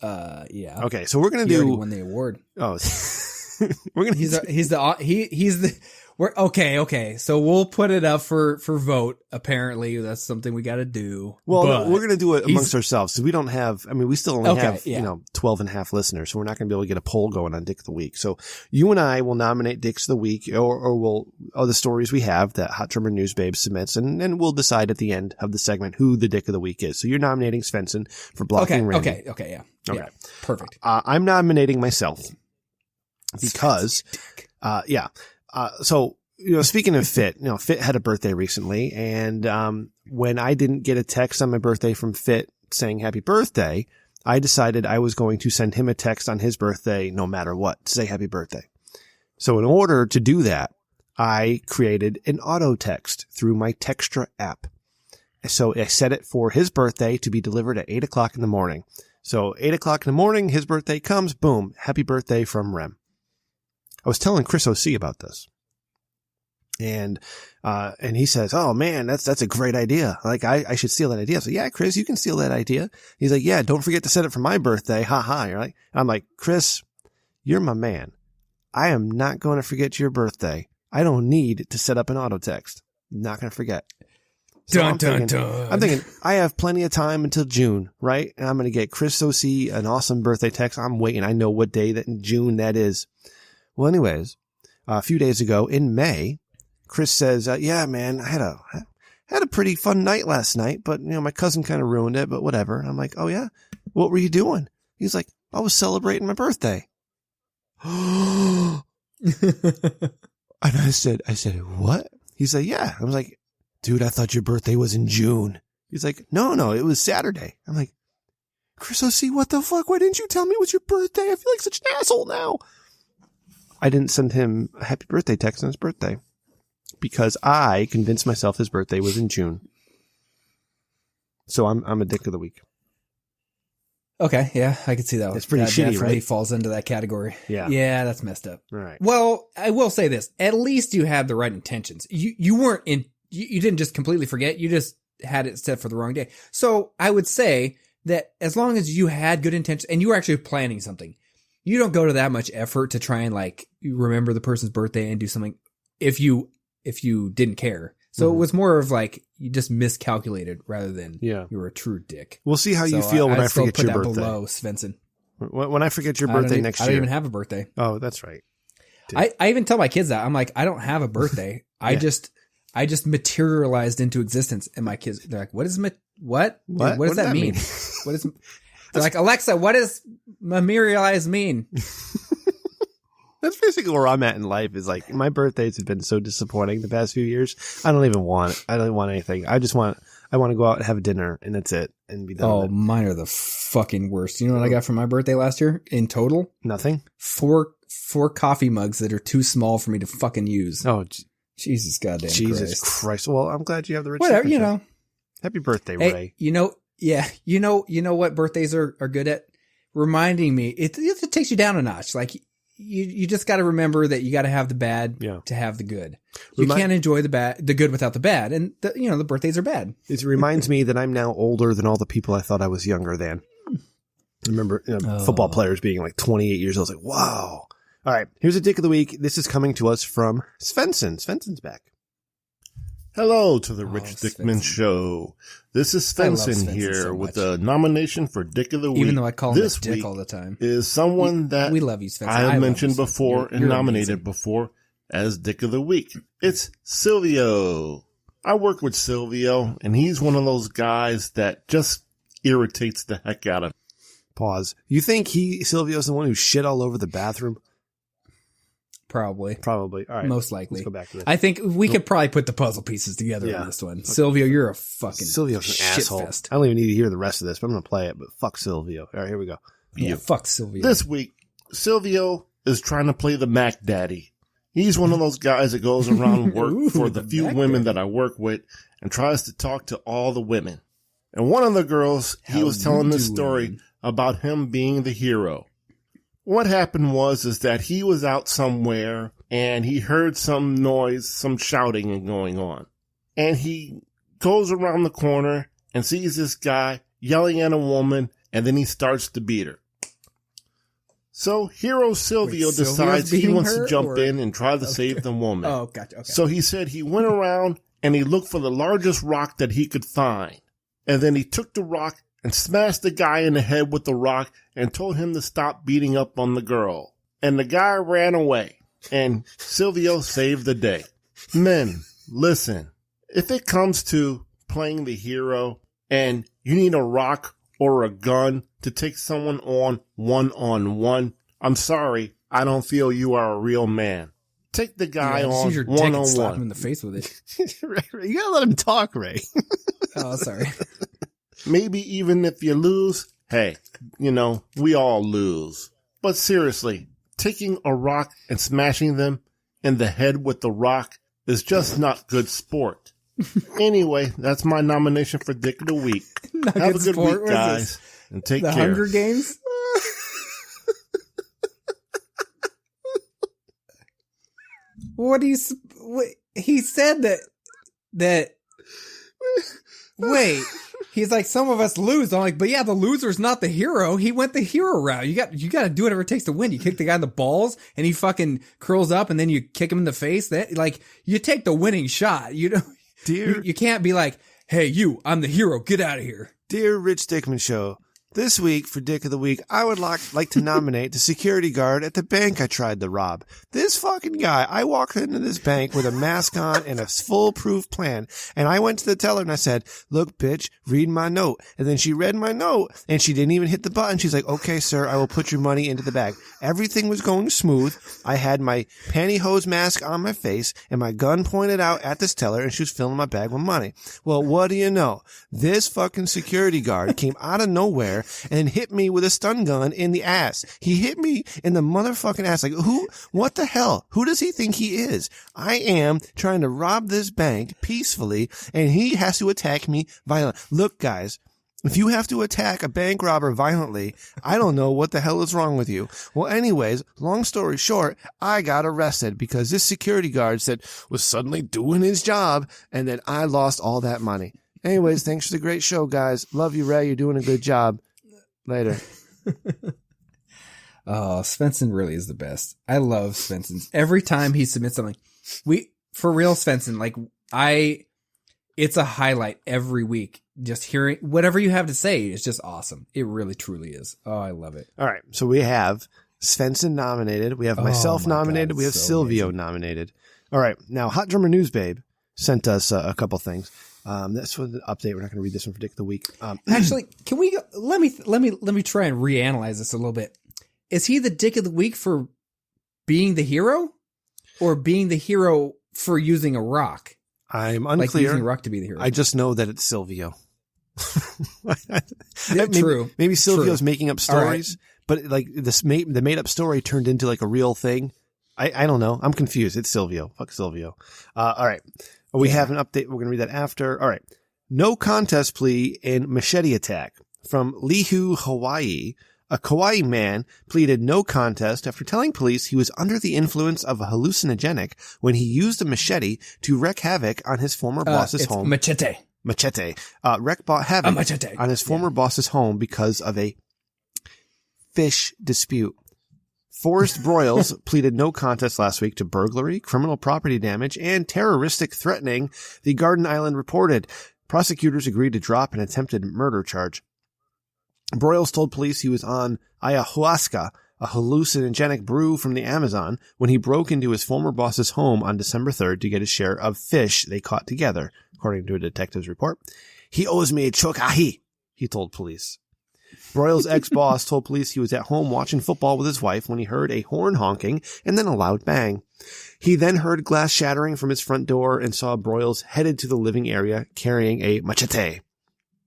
Yeah. Okay. So we're going to He already won the award. Oh, we're going to, We're okay. So we'll put it up for vote. Apparently, that's something we got to do. Well, no, we're going to do it amongst ourselves. So we don't have, I mean, we still only have, 12 and a half listeners. So we're not going to be able to get a poll going on Dick of the Week. So you and I will nominate Dicks of the Week or the stories we have that Hot Drummer News Babe submits. And we'll decide at the end of the segment who the Dick of the Week is. So you're nominating Svensson for blocking Randy. Okay. Yeah. Okay. Yeah, perfect. I'm nominating myself because, so speaking of Fit, Fit had a birthday recently, and when I didn't get a text on my birthday from Fit saying happy birthday, I decided I was going to send him a text on his birthday no matter what to say happy birthday. So in order to do that, I created an auto text through my Textra app. So I set it for his birthday to be delivered at 8 o'clock in the morning. So 8 o'clock in the morning, his birthday comes, boom, happy birthday from Rem. I was telling Chris O.C. about this. And he says, oh man, that's a great idea. Like, I should steal that idea. So yeah, Chris, you can steal that idea. He's like, yeah, don't forget to set it for my birthday. Ha ha. Right? I'm like, Chris, you're my man. I am not going to forget your birthday. I don't need to set up an auto text. Not going to forget. So I'm thinking, I have plenty of time until June, right? And I'm going to get Chris O.C. an awesome birthday text. I'm waiting. I know what day that in June that is. Well, anyways, a few days ago in May, Chris says, yeah, man, I had a pretty fun night last night, but my cousin kind of ruined it, but whatever. I'm like, oh yeah, what were you doing? He's like, I was celebrating my birthday. And I said, what? He's like, yeah. I was like, dude, I thought your birthday was in June. He's like, no, it was Saturday. I'm like, Chris O.C., what the fuck? Why didn't you tell me it was your birthday? I feel like such an asshole now. I didn't send him a happy birthday text on his birthday because I convinced myself his birthday was in June. So I'm a dick of the week. Okay, yeah, I can see that one. It's pretty shitty, definitely right? Falls into that category. Yeah, that's messed up. All right. Well, I will say this: at least you had the right intentions. You weren't in. You didn't just completely forget. You just had it set for the wrong day. So I would say that as long as you had good intentions and you were actually planning something, you don't go to that much effort to try and like remember the person's birthday and do something if you didn't care. So it was more of like you just miscalculated rather than you were a true dick. We'll see how you feel when I forget your birthday. Below Svensson. When I forget your birthday next year. I don't even have a birthday. Oh, that's right. I even tell my kids that. I'm like, I don't have a birthday. I just materialized into existence. And my kids, they're like, what does that mean? What is? They're like, Alexa, what does materialize mean? That's basically where I'm at in life is like my birthdays have been so disappointing the past few years. I don't even want it. I don't want anything. I want to go out and have a dinner and that's it and be done. Oh, with it. Mine are the fucking worst. You know what I got for my birthday last year in total? Nothing. Four coffee mugs that are too small for me to fucking use. Oh, Jesus goddamn Jesus Christ. Well, I'm glad you have the rich. Whatever, Happy birthday, hey, Ray. You know what birthdays are good at? Reminding me. It takes you down a notch. Like you just got to remember that you got to have the bad to have the good. You can't enjoy the good without the bad. And the birthdays are bad. It reminds me that I'm now older than all the people I thought I was younger than. I remember football players being like 28 years old. I was like, wow. All right. Here's a dick of the week. This is coming to us from Svensson. Svensson's back. Hello to the Rich Dickman Show. This is Svensson here with a nomination for Dick of the Week. Even though I call him this Dick week all the time. Is someone that we love you, Svensson. I have mentioned before and nominated before as Dick of the Week. It's Silvio. I work with Silvio, and he's one of those guys that just irritates the heck out of me. Pause. You think Silvio's the one who shit all over the bathroom? Probably. All right. Most likely. Let's go back to this. I think we could probably put the puzzle pieces together on this one. Okay. Silvio, you're a fucking Silvio's an asshole. Fest. I don't even need to hear the rest of this, but I'm going to play it. But fuck Silvio. All right, here we go. Yeah, fuck Silvio. This week, Silvio is trying to play the Mac Daddy. He's one of those guys that goes around work for the few women that I work with and tries to talk to all the women. And one of the girls, he was telling this story about him being the hero. What happened is that he was out somewhere and he heard some noise, some shouting going on. And he goes around the corner and sees this guy yelling at a woman, and then he starts to beat her. So Hero Silvio decides he wants to jump in and try to save the woman. Oh, gotcha. Okay. So he said he went around and he looked for the largest rock that he could find. And then he took the rock and smashed the guy in the head with the rock and told him to stop beating up on the girl. And the guy ran away, and Silvio saved the day. Men, listen, if it comes to playing the hero and you need a rock or a gun to take someone on one-on-one, I'm sorry, I don't feel you are a real man. Take the guy just on use your dick and slap him one-on-one. in the face with it. You gotta let him talk, Ray. Oh, sorry. Maybe even if you lose, hey, we all lose. But seriously, taking a rock and smashing them in the head with the rock is just not good sport. Anyway, that's my nomination for Dick of the Week. Have a good week, guys. And take care. The Hunger Games? He said that wait, he's like, some of us lose. I'm like, but yeah, the loser's not the hero. He went the hero route. You got to do whatever it takes to win. You kick the guy in the balls and he fucking curls up and then you kick him in the face. That, like, you take the winning shot. You can't be like, hey, I'm the hero. Get out of here. Dear Rich Dickman Show, this week for Dick of the Week, I would like to nominate the security guard at the bank I tried to rob. This fucking guy, I walked into this bank with a mask on and a foolproof plan. And I went to the teller and I said, look, bitch, read my note. And then she read my note and she didn't even hit the button. She's like, okay, sir, I will put your money into the bag. Everything was going smooth. I had my pantyhose mask on my face and my gun pointed out at this teller and she was filling my bag with money. Well, what do you know? This fucking security guard came out of nowhere and hit me with a stun gun in the ass. He hit me in the motherfucking ass. Like, what the hell? Who does he think he is? I am trying to rob this bank peacefully and he has to attack me violently. Look, guys, if you have to attack a bank robber violently, I don't know what the hell is wrong with you. Well, anyways, long story short, I got arrested because this security guard was suddenly doing his job and then I lost all that money. Anyways, thanks for the great show, guys. Love you, Ray. You're doing a good job. Later. Oh, Svensson really is the best. I love Svensson. Every time he submits something, for real, Svensson, like it's a highlight every week. Just hearing whatever you have to say is just awesome. It really, truly is. Oh, I love it. All right. So we have Svensson nominated. We have myself nominated. God, we have so Silvio amazing. Nominated. All right. Now, Hot Drummer News Babe sent us a couple things. That's for the update. We're not going to read this one for Dick of the Week. Actually, can we let me try and reanalyze this a little bit. Is he the Dick of the Week for being the hero, or being the hero for using a rock? I'm unclear. Like using a rock to be the hero. I just know that it's Silvio. True. Maybe Silvio's True. making up stories, but like the made up story turned into like a real thing. I don't know. I'm confused. It's Silvio. Fuck Silvio. All right. We have an update. We're going to read that after. All right. No contest plea in machete attack. From Lihu, Hawaii. A Kauai man pleaded no contest after telling police he was under the influence of a hallucinogenic when he used a machete to wreak havoc on his former boss's home. Machete. Wreak havoc machete. on his former boss's home because of a fish dispute. Forrest Broyles pleaded no contest last week to burglary, criminal property damage, and terroristic threatening, the Garden Island reported. Prosecutors agreed to drop an attempted murder charge. Broyles told police he was on ayahuasca, a hallucinogenic brew from the Amazon, when he broke into his former boss's home on December 3rd to get his share of fish they caught together, according to a detective's report. He owes me a chokahi, he told police. Broyles' ex-boss told police he was at home watching football with his wife when he heard a horn honking and then a loud bang. He then heard glass shattering from his front door and saw Broyles headed to the living area carrying a machete.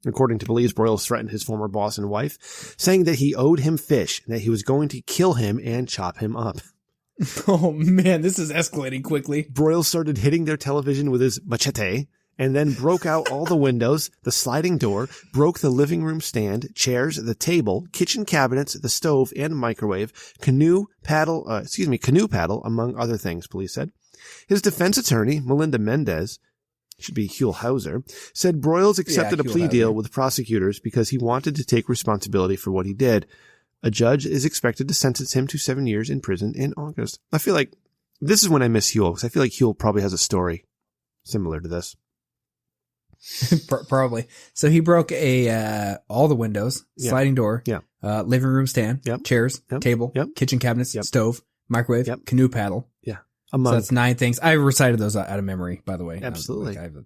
According to police, Broyles threatened his former boss and wife, saying that he owed him fish and that he was going to kill him and chop him up. Oh man, this is escalating quickly. Broyles started hitting their television with his machete and then broke out all the windows, the sliding door, broke the living room stand, chairs, the table, kitchen cabinets, the stove, and microwave, canoe paddle, among other things, police said. His defense attorney, Melinda Mendez, should be Huell-Hauser, said Broyles accepted a plea deal with prosecutors because he wanted to take responsibility for what he did. A judge is expected to sentence him to 7 years in prison in August. I feel like this is when I miss Huell, because I feel like Huell probably has a story similar to this. Probably. So he broke all the windows, sliding door, living room stand, chairs, table, kitchen cabinets, stove, microwave, canoe paddle. Yeah. So that's 9 things. I recited those out of memory, by the way. Absolutely. I have a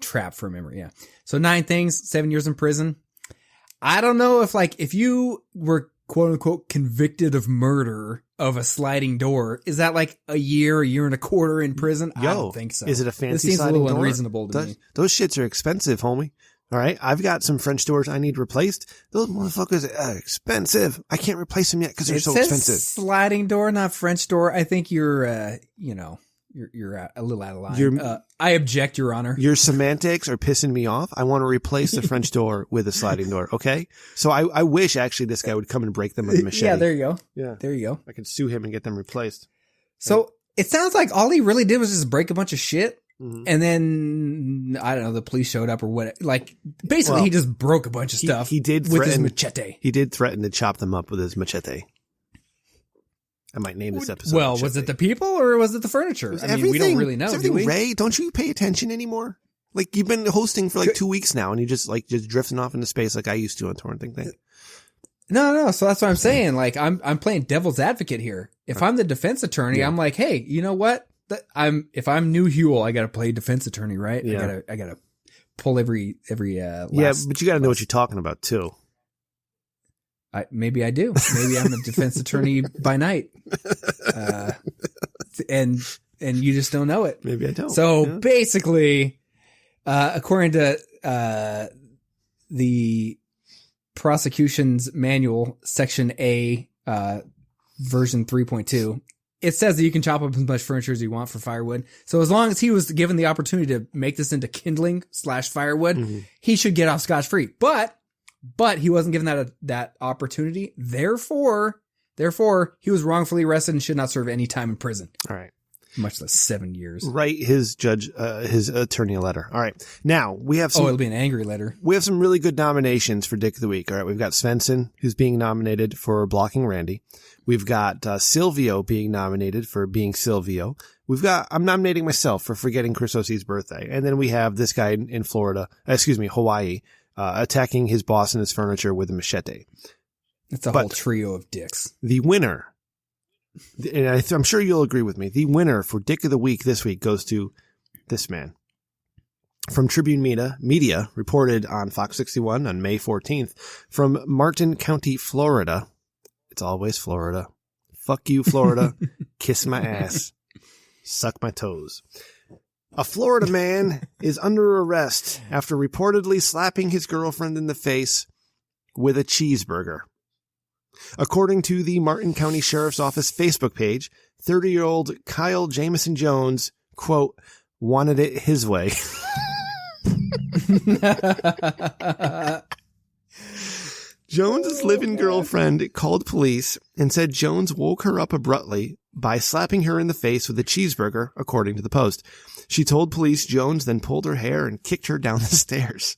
trap for memory. Yeah. So 9 things, 7 years in prison. I don't know if you were quote unquote convicted of murder of a sliding door, is that like a year and a quarter in prison? I don't think so. Is it a fancy This seems a sliding little door? unreasonable to me. Those shits are expensive, homie. All right. I've got some French doors I need replaced. Those motherfuckers are expensive. I can't replace them yet because they're so expensive. Sliding door, not French door. I think you're, you're a little out of line. I object, Your Honor. Your semantics are pissing me off. I want to replace the French door with a sliding door. Okay. So I wish actually this guy would come and break them with a machete. Yeah, there you go. Yeah. There you go. I could sue him and get them replaced. So it sounds like all he really did was just break a bunch of shit. Mm-hmm. And then, I don't know, the police showed up or what. Like, basically, he just broke a bunch of stuff he did with his machete. He did threaten to chop them up with his machete. I might name this episode. Well, was it the people or was it the furniture? I mean, we don't really know. Do we? Ray, don't you pay attention anymore? Like, you've been hosting for like 2 weeks now and you just drifting off into space like I used to on Torn Thing Thing. No. So that's what I'm saying. Like, I'm playing devil's advocate here. If I'm the defense attorney, I'm like, hey, you know what? If I'm New Huel, I got to play defense attorney, right? Yeah. I got to pull every but you got to know what you're talking about too. Maybe I do. Maybe I'm a defense attorney by night. And you just don't know it. Maybe I don't. So basically, according to the prosecution's manual, section A, version 3.2, it says that you can chop up as much furniture as you want for firewood. So as long as he was given the opportunity to make this into kindling / firewood, he should get off scotch-free. But he wasn't given that opportunity. Therefore, he was wrongfully arrested and should not serve any time in prison. All right. Much less 7 years. Write his attorney a letter. All right. Now we have some. It'll be an angry letter. We have some really good nominations for Dick of the Week. All right. We've got Svensson, who's being nominated for blocking Randy. We've got Silvio being nominated for being Silvio. I'm nominating myself for forgetting Chris O'C's birthday. And then we have this guy in Hawaii, attacking his boss and his furniture with a machete. It's a whole trio of dicks. The winner, and I'm sure you'll agree with me, the winner for Dick of the Week this week goes to this man. From Tribune Media, reported on Fox 61 on May 14th, from Martin County, Florida. It's always Florida. Fuck you, Florida. Kiss my ass. Suck my toes. A Florida man is under arrest after reportedly slapping his girlfriend in the face with a cheeseburger. According to the Martin County Sheriff's Office Facebook page, 30-year-old Kyle Jamison Jones, quote, wanted it his way. Jones' live-in girlfriend called police and said Jones woke her up abruptly by slapping her in the face with a cheeseburger, according to the Post. She told police Jones then pulled her hair and kicked her down the stairs.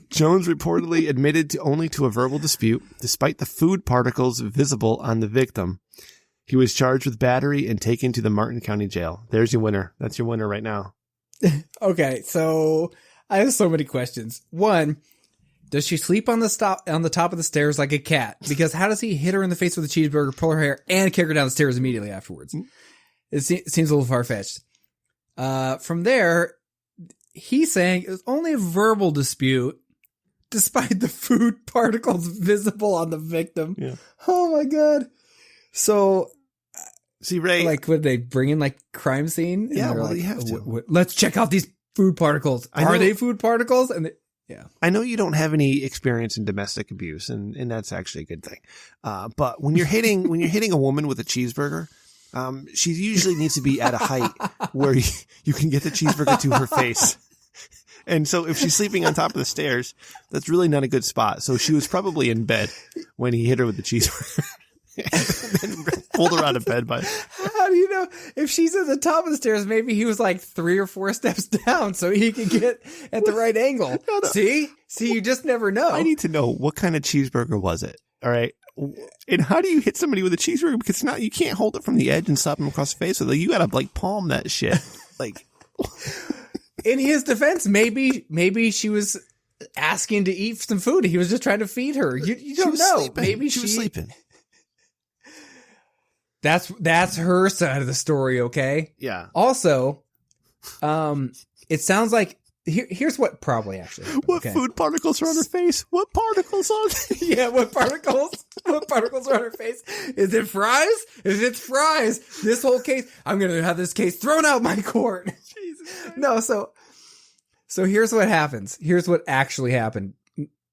Jones reportedly admitted only to a verbal dispute, despite the food particles visible on the victim. He was charged with battery and taken to the Martin County Jail. There's your winner. That's your winner right now. Okay, so I have so many questions. One, does she sleep on the top of the stairs like a cat? Because how does he hit her in the face with a cheeseburger, pull her hair, and kick her down the stairs immediately afterwards? It seems a little far-fetched. From there, he's saying it was only a verbal dispute, despite the food particles visible on the victim. Yeah. Oh my God. So, see, Ray, like, would they bring in like crime scene? Yeah, well, like, you have to. Let's check out these food particles. Are they food particles? And yeah, I know you don't have any experience in domestic abuse, and that's actually a good thing. But when you're hitting a woman with a cheeseburger, she usually needs to be at a height where you can get the cheeseburger to her face. And so if she's sleeping on top of the stairs, that's really not a good spot. So she was probably in bed when he hit her with the cheeseburger. And then pulled her out of bed. How do you know? If she's at the top of the stairs, maybe he was like 3 or 4 steps down so he could get at the right angle. No. See, you just never know. I need to know, what kind of cheeseburger was it? All right. And how do you hit somebody with a cheeseburger? Because you can't hold it from the edge and slap them across the face with it. You got to like palm that shit. Like, in his defense, maybe she was asking to eat some food. He was just trying to feed her. You don't know. Sleeping. Maybe she was sleeping. That's her side of the story, okay? Yeah. Also, it sounds like here's what probably actually happened, What food particles are on her face? What particles on? Yeah, what particles? What particles are on her face? Is it fries? If it's fries, this whole case, I'm gonna have this case thrown out my court. Jesus. No, so here's what happens. Here's what actually happened.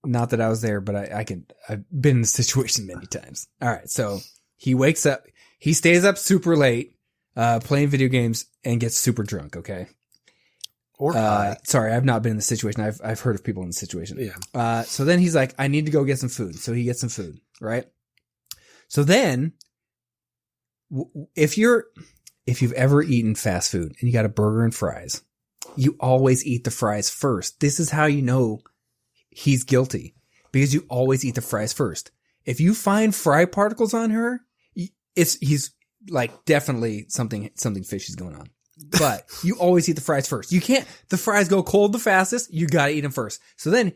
Not that I was there, but I've been in this situation many times. All right, so he wakes up, he stays up super late, playing video games and gets super drunk. Okay. Or sorry, I've not been in this situation. I've heard of people in this situation. Yeah. So then he's like, I need to go get some food. So he gets some food, right? So then if you've ever eaten fast food and you got a burger and fries, you always eat the fries first. This is how you know he's guilty, because you always eat the fries first. If you find fry particles on her, he's like definitely something fishy's going on. But you always eat the fries first. You can't, the fries go cold the fastest. You gotta eat them first. So then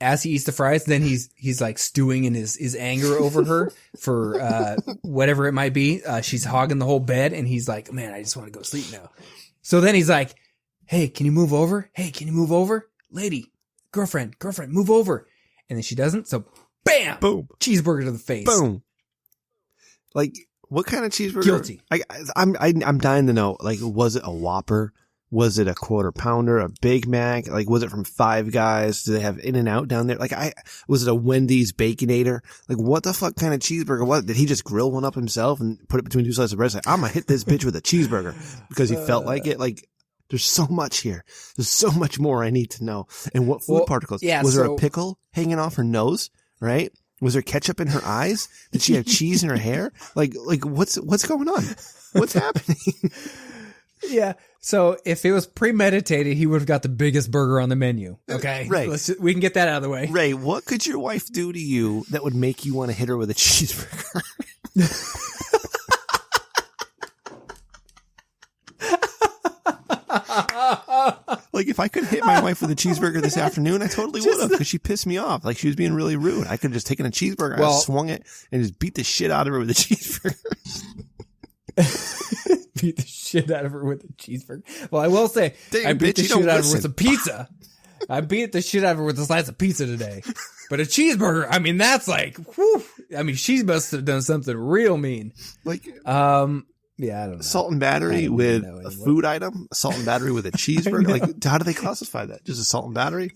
as he eats the fries, then he's like stewing in his anger over her for, whatever it might be. She's hogging the whole bed and he's like, man, I just want to go sleep now. So then he's like, hey, can you move over? Hey, can you move over? Lady, girlfriend, move over. And then she doesn't. So bam, boom, cheeseburger to the face. Boom. Like, what kind of cheeseburger? Guilty. I'm dying to know. Like, was it a Whopper? Was it a Quarter Pounder? A Big Mac? Like, was it from Five Guys? Do they have In-N-Out down there? Like, was it a Wendy's Baconator? Like, what the fuck kind of cheeseburger was it? Did he just grill one up himself and put it between two slices of bread? Like, I'm gonna hit this bitch with a cheeseburger because he felt like it. Like, there's so much here. There's so much more I need to know. And what food particles? Yeah, was there a pickle hanging off her nose? Right? Was there ketchup in her eyes? Did she have cheese in her hair? Like what's going on? What's happening? Yeah. So if it was premeditated, he would have got the biggest burger on the menu. Okay. Right. We can get that out of the way. Ray, what could your wife do to you that would make you want to hit her with a cheeseburger? Like, if I could hit my wife with a cheeseburger this afternoon, I totally would have, because she pissed me off. Like, she was being really rude. I could have just taken a cheeseburger, I swung it, and just beat the shit out of her with a cheeseburger. Beat the shit out of her with a cheeseburger. Well, I will say, Damn, I beat bitch, the shit out of her with a pizza. I beat the shit out of her with a slice of pizza today. But a cheeseburger, I mean, that's like, whew. I mean, she must have done something real mean. Like, yeah, I don't know. Salt and battery with a food item, assault and battery with a cheeseburger. Like, how do they classify that? Just assault and battery?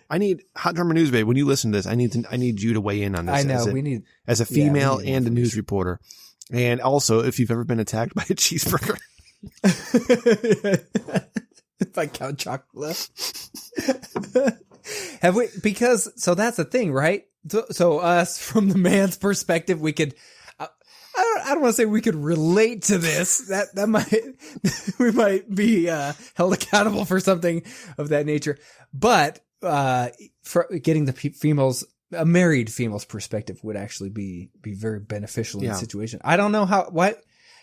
I need Hot Drummer News Babe. When you listen to this, I need you to weigh in on this. I know we need as a female and a news reporter, and also if you've ever been attacked by a cheeseburger. By Count Chocula. Have we? Because so that's the thing, right? So us from the man's perspective, we could. I don't want to say we could relate to this. That might, we might be held accountable for something of that nature. But for getting the females, a married female's perspective would actually be very beneficial in the situation. I don't know what.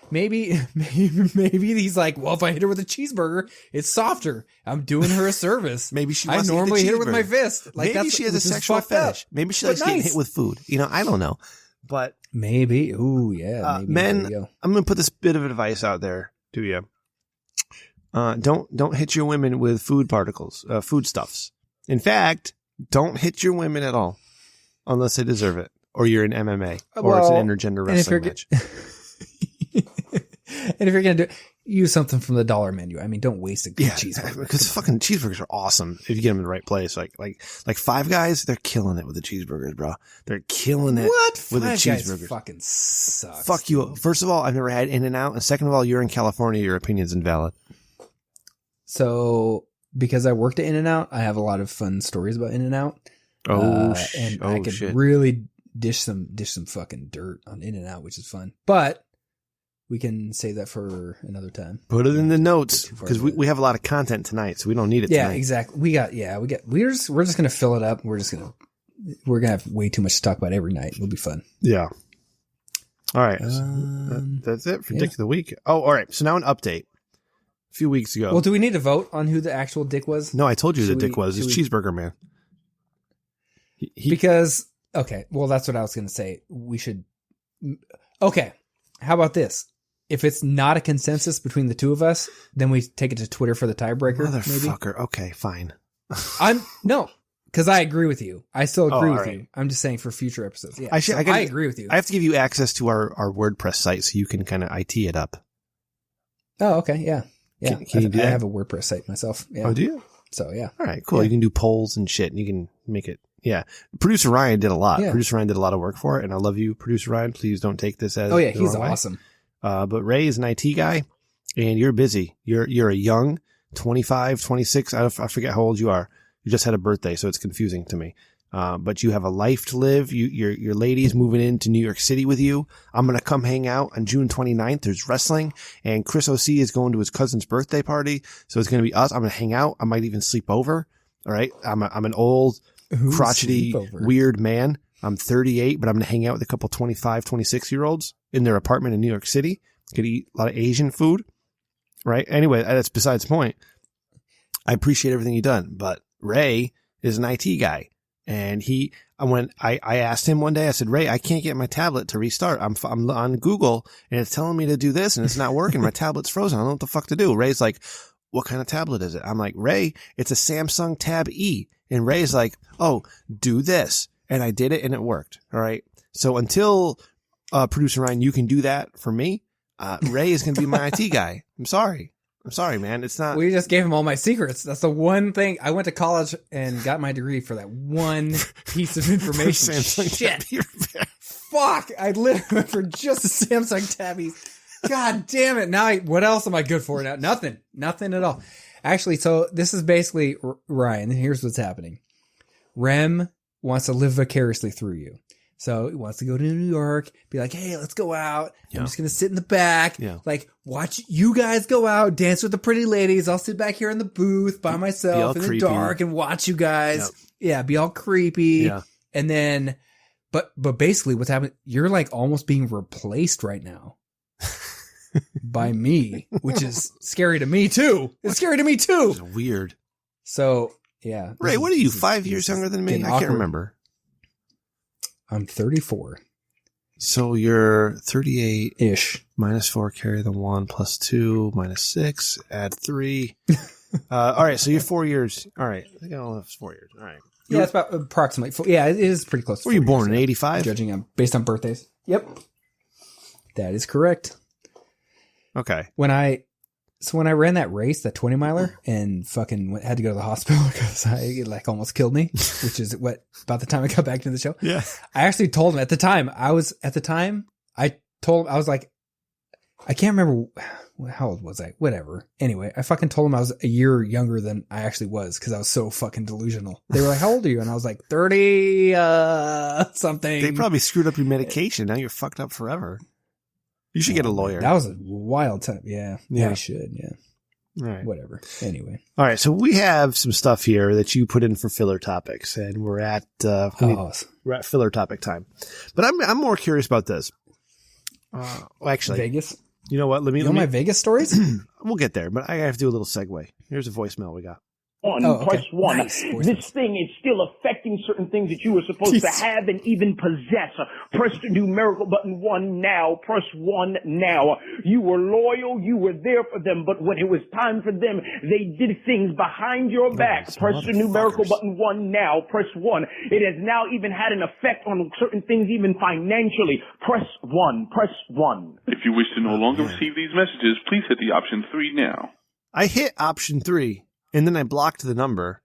Maybe he's like, well, if I hit her with a cheeseburger, it's softer. I'm doing her a service. Maybe she. I normally hit her with my fist. Like, maybe she has a sexual fetish. Maybe she likes getting hit with food. You know, I don't know. But maybe, ooh, yeah, maybe. Men, I'm going to put this bit of advice out there to you. Don't hit your women with food particles, foodstuffs. In fact, don't hit your women at all, unless they deserve it, or you're in MMA, or it's an intergender wrestling match. And if you're going to use something from the dollar menu, I mean, don't waste a good cheeseburger. Because fucking cheeseburgers are awesome if you get them in the right place. Like Five Guys, they're killing it with the cheeseburgers, bro. They're killing it with the cheeseburgers. Guys fucking sucks. Fuck you. First of all, I've never had In-N-Out, and second of all, you're in California. Your opinion's invalid. So, because I worked at In-N-Out, I have a lot of fun stories about In-N-Out. And I could really dish some fucking dirt on In-N-Out, which is fun. But we can save that for another time. Put it in the notes, because we have a lot of content tonight, so we don't need it tonight. Yeah, exactly. We're just going to fill it up. We're going to have way too much to talk about every night. It'll be fun. Yeah. All right. That's it for Dick of the Week. Oh, all right. So now an update. A few weeks ago. Well, do we need to vote on who the actual dick was? No, I told you who the dick was. It's Cheeseburger Man. Because, okay, well, that's what I was going to say. We should. Okay. How about this? if it's not a consensus between the two of us, then we take it to Twitter for the tiebreaker. Motherfucker. Maybe. Okay, fine. Because I agree with you. I still agree with right. you. I'm just saying for future episodes. Yeah, I agree with you. I have to give you access to our WordPress site so you can kind of IT it up. Oh, okay. Yeah. Yeah. Can you do that? I have a WordPress site myself. Yeah. Oh, do you? So, yeah. All right, cool. Yeah. You can do polls and shit and you can make it. Yeah. Producer Ryan did a lot. Yeah. Producer Ryan did a lot of work for it. And I love you, Producer Ryan. Please don't take this as. Oh, yeah. the He's wrong way. awesome. But Ray is an IT guy and you're busy. You're a young 25, 26. I forget how old you are. You just had a birthday, so it's confusing to me. But you have a life to live. Your lady's moving into New York City with you. I'm going to come hang out on June 29th. There's wrestling and Chris O.C. is going to his cousin's birthday party. So it's going to be us. I'm going to hang out. I might even sleep over. All right. I'm an old, crotchety, weird man. I'm 38, but I'm going to hang out with a couple 25, 26 year olds in their apartment in New York City. Could eat a lot of Asian food. Right. Anyway, that's besides the point. I appreciate everything you've done, but Ray is an IT guy. And when I asked him one day, I said, Ray, I can't get my tablet to restart. I'm on Google and it's telling me to do this and it's not working. My tablet's frozen. I don't know what the fuck to do. Ray's like, what kind of tablet is it? I'm like, Ray, it's a Samsung Tab E. And Ray's like, oh, do this. And I did it and it worked. All right. So until, Producer Ryan, you can do that for me. Ray is going to be my IT guy. I'm sorry, man. It's not. We just gave him all my secrets. That's the one thing. I went to college and got my degree for that one piece of information. Shit. Fuck. I literally went for just the Samsung Tabbies. God damn it. Now, what else am I good for now? Nothing at all. Actually, so this is basically Ryan. Here's what's happening. Rem wants to live vicariously through you. So he wants to go to New York, be like, hey, let's go out. Yeah. I'm just going to sit in the back, like watch you guys go out, dance with the pretty ladies. I'll sit back here in the booth by myself in the dark and watch you guys. Yep. Yeah. Be all creepy. Yeah. And then, but basically what's happening, you're like almost being replaced right now by me, which is scary to me too. It's scary to me too. It's weird. So yeah. Ray, what are you, 5 years younger than me? I can't remember. I'm 34. So you're 38-ish. -4, carry the 1, +2, -6, add 3. All right. So you're 4 years. All right. I think I only have 4 years. All right. Yeah, it's about approximately. Yeah, it is pretty close. Were you born in 85? Judging based on birthdays. Yep. That is correct. Okay. When I ran that race, that 20 miler, and fucking had to go to the hospital because it like almost killed me, which is about the time I got back to the show. Yeah. I actually told him I told him, I was like, I can't remember how old was I? Whatever. Anyway, I fucking told him I was a year younger than I actually was because I was so fucking delusional. They were like, how old are you? And I was like, 30, something. They probably screwed up your medication. Now you're fucked up forever. You should get a lawyer. That was a wild time. Yeah. Yeah, I should. Yeah. All right. Whatever. Anyway. All right. So we have some stuff here that you put in for filler topics, and we're at filler topic time. But I'm more curious about this. Actually, Vegas. You know what? Let me my Vegas stories. We'll get there, but I have to do a little segue. Here's a voicemail we got. Press 1. Nice. This thing is still affecting certain things that you were supposed to have and even possess. Press the numerical button 1 now. Press 1 now. You were loyal. You were there for them. But when it was time for them, they did things behind your back. Press the numerical button 1 now. Press 1. It has now even had an effect on certain things, even financially. Press 1. Press 1. If you wish to no longer receive these messages, please hit the option 3 now. I hit option 3. And then I blocked the number,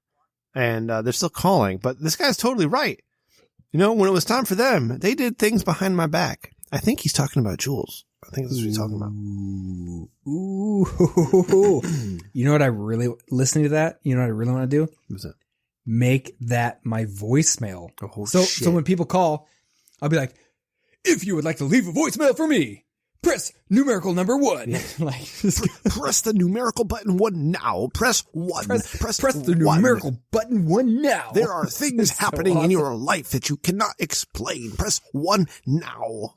and they're still calling. But this guy's totally right. You know, when it was time for them, they did things behind my back. I think he's talking about Jules. I think that's what he's talking about. Ooh. You know what I really, listening to that, you know what I really want to do? What's that? Make that my voicemail. Oh, so when people call, I'll be like, if you would like to leave a voicemail for me, press numerical number 1. Yeah. Press the numerical button 1 now. Press 1. Press the numerical button 1 now. There are things happening in your life that you cannot explain. Press 1 now.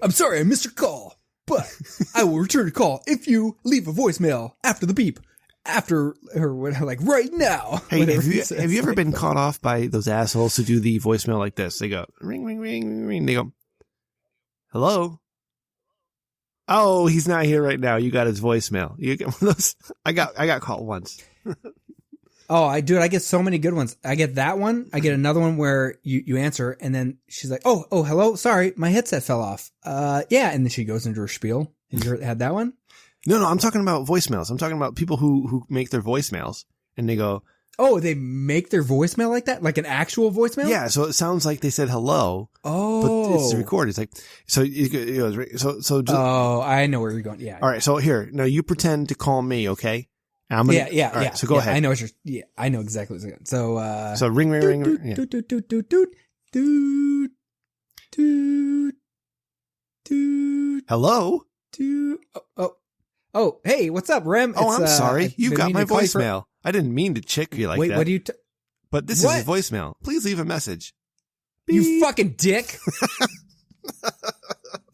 I'm sorry I missed your call, but I will return a call if you leave a voicemail after the beep. After, or like right now. Hey, have you ever been caught off by those assholes who do the voicemail like this? They go, ring, ring, ring, ring, ring. They go, hello? Oh, he's not here right now. You got his voicemail. You get one of those. I got caught once. Oh, I get so many good ones. I get that one. I get another one where you answer and then she's like, oh, hello. Sorry. My headset fell off. Yeah. And then she goes into her spiel. Have you had that one? No, I'm talking about voicemails. I'm talking about people who make their voicemails and they go, oh, they make their voicemail like that? Like an actual voicemail? Yeah. So it sounds like they said hello. Oh. But it's recorded. It's like, so just, oh, I know where you're going. Yeah. All right. So here, now you pretend to call me. Okay. All right, so go ahead. I know I know exactly what's going on. So ring. Yeah. Hello? Oh, hey, what's up, Rem? Oh, I'm sorry. You got my voicemail. I didn't mean to chick you like that. Wait, what do you... But this is his voicemail. Please leave a message. You Beep. fucking dick.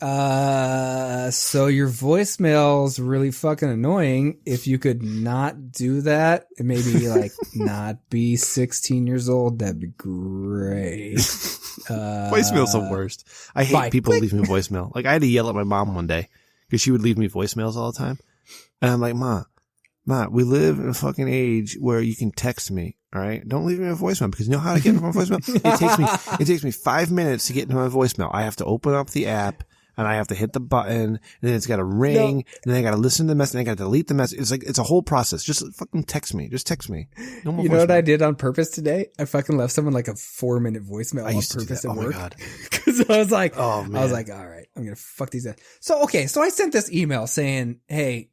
So your voicemail's really fucking annoying. If you could not do that, and maybe like not be 16 years old, that'd be great. Voicemail's the worst. I hate people leaving me voicemail. Like I had to yell at my mom one day because she would leave me voicemails all the time. And I'm like, Ma, we live in a fucking age where you can text me. All right. Don't leave me a voicemail because you know how to get into my voicemail? It takes me 5 minutes to get into my voicemail. I have to open up the app and I have to hit the button and then it's got to ring and then I got to listen to the message and I got to delete the message. It's a whole process. Just fucking text me. Just text me. No more You know what I did on purpose today? I fucking left someone like a 4-minute voicemail on purpose at work. Oh my God. Cause I was like, oh man. I was like, all right, I'm going to fuck these guys. So I sent this email saying, hey,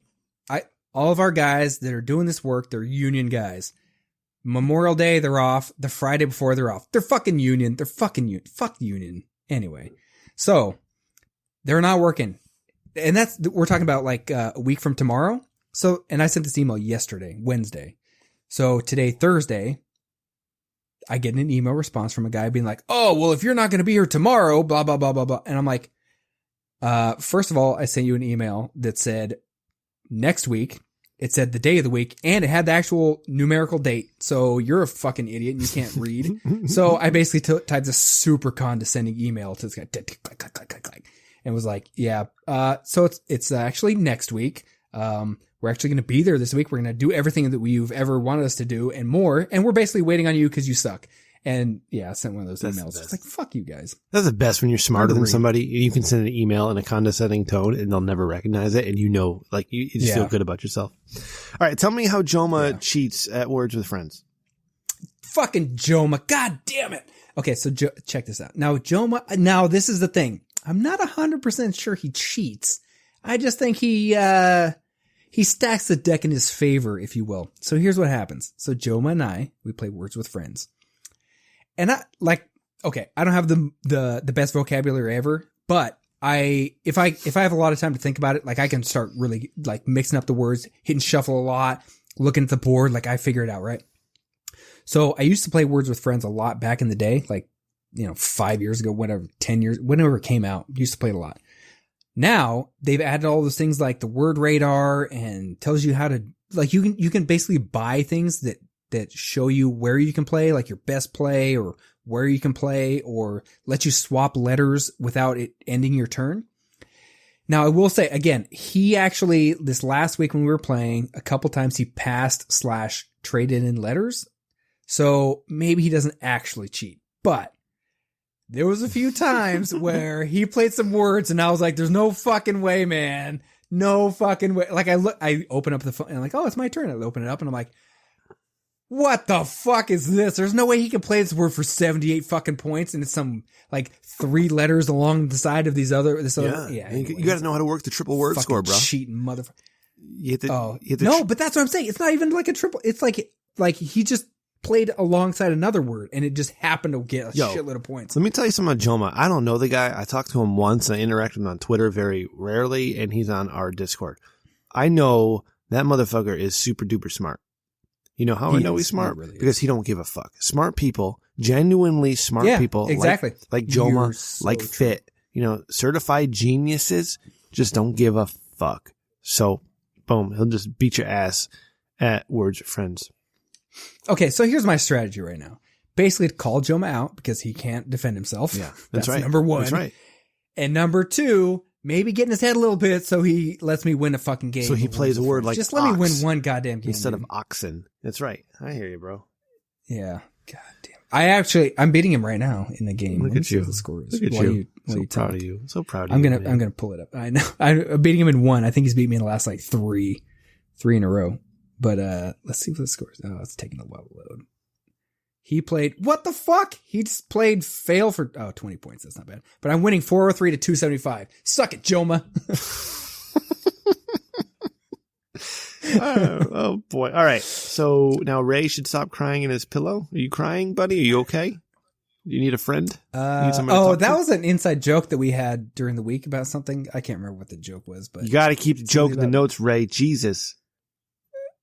all of our guys that are doing this work, they're union guys. Memorial Day, they're off. The Friday before, they're off. They're fucking union. They're fucking union. Fuck union. Anyway. So, they're not working. And we're talking about like a week from tomorrow. So, and I sent this email yesterday, Wednesday. So, today, Thursday, I get an email response from a guy being like, oh, well, if you're not going to be here tomorrow, blah, blah, blah, blah, blah. And I'm like, first of all, I sent you an email that said, next week, it said the day of the week, and it had the actual numerical date. So you're a fucking idiot and you can't read. So I basically typed a super condescending email to this guy, and was like, yeah. So it's actually next week. We're actually going to be there this week. We're going to do everything that you've ever wanted us to do and more. And we're basically waiting on you because you suck. And yeah, I sent one of those emails. It's like, fuck you guys. That's the best when you're smarter than somebody. You can send an email in a condescending tone and they'll never recognize it. And you know, like you just feel good about yourself. All right. Tell me how Joma cheats at Words with Friends. Fucking Joma. God damn it. Okay. So check this out. Now Joma, this is the thing. I'm not 100% sure he cheats. I just think he stacks the deck in his favor, if you will. So here's what happens. So Joma and I, we play Words with Friends. And I don't have the best vocabulary ever, but if I have a lot of time to think about it, like I can start really like mixing up the words, hitting shuffle a lot, looking at the board, like I figure it out, right? So I used to play Words with Friends a lot back in the day, like, 5 years ago, whatever, 10 years, whenever it came out, used to play it a lot. Now they've added all those things like the word radar and tells you how to, like, you can basically buy things that show you where you can play, like your best play or where you can play, or let you swap letters without it ending your turn. Now, I will say, again, he actually, this last week when we were playing, a couple times he passed / traded in letters. So maybe he doesn't actually cheat, but there was a few times where he played some words and I was like, there's no fucking way, man. No fucking way. Like I open up the phone and I'm like, oh, it's my turn. I open it up and I'm like, what the fuck is this? There's no way he can play this word for 78 fucking points and it's some like 3 letters along the side of this other. Yeah. Anyway, you got to know how to work the triple word score, bro. Cheating motherfucker. No, but that's what I'm saying. It's not even like a triple. It's like he just played alongside another word and it just happened to get a shitload of points. Let me tell you something about Joma. I don't know the guy. I talked to him once and I interacted with him on Twitter very rarely, and he's on our Discord. I know that motherfucker is super duper smart. You know how I know he's smart? Really because he don't give a fuck. Smart people, genuinely smart people, exactly. like Joma, so like Fit, certified geniuses just don't give a fuck. So, boom, he'll just beat your ass at Words with Friends. Okay, so here's my strategy right now. Basically, call Joma out because he can't defend himself. Yeah, that's right. Number one. That's right. And number 2, maybe get in his head a little bit so he lets me win a fucking game. So he plays a word like just let me win one goddamn game instead of oxen. That's right. I hear you, bro. Yeah. God damn. I'm beating him right now in the game. Look at you. The score is. Look at you. So proud of you. So proud of you. I'm gonna pull it up. I know. I'm beating him in one. I think he's beat me in the last like three in a row. But let's see what the score is. Oh, it's taking a while to load. He played, what the fuck? He just played fail for 20 points. That's not bad. But I'm winning 403 to 275. Suck it, Joma. Oh boy. All right. So now Ray should stop crying in his pillow. Are you crying, buddy? Are you okay? Do you need a friend? That was an inside joke that we had during the week about something. I can't remember what the joke was, but you got to keep the joke in the notes, Ray. Jesus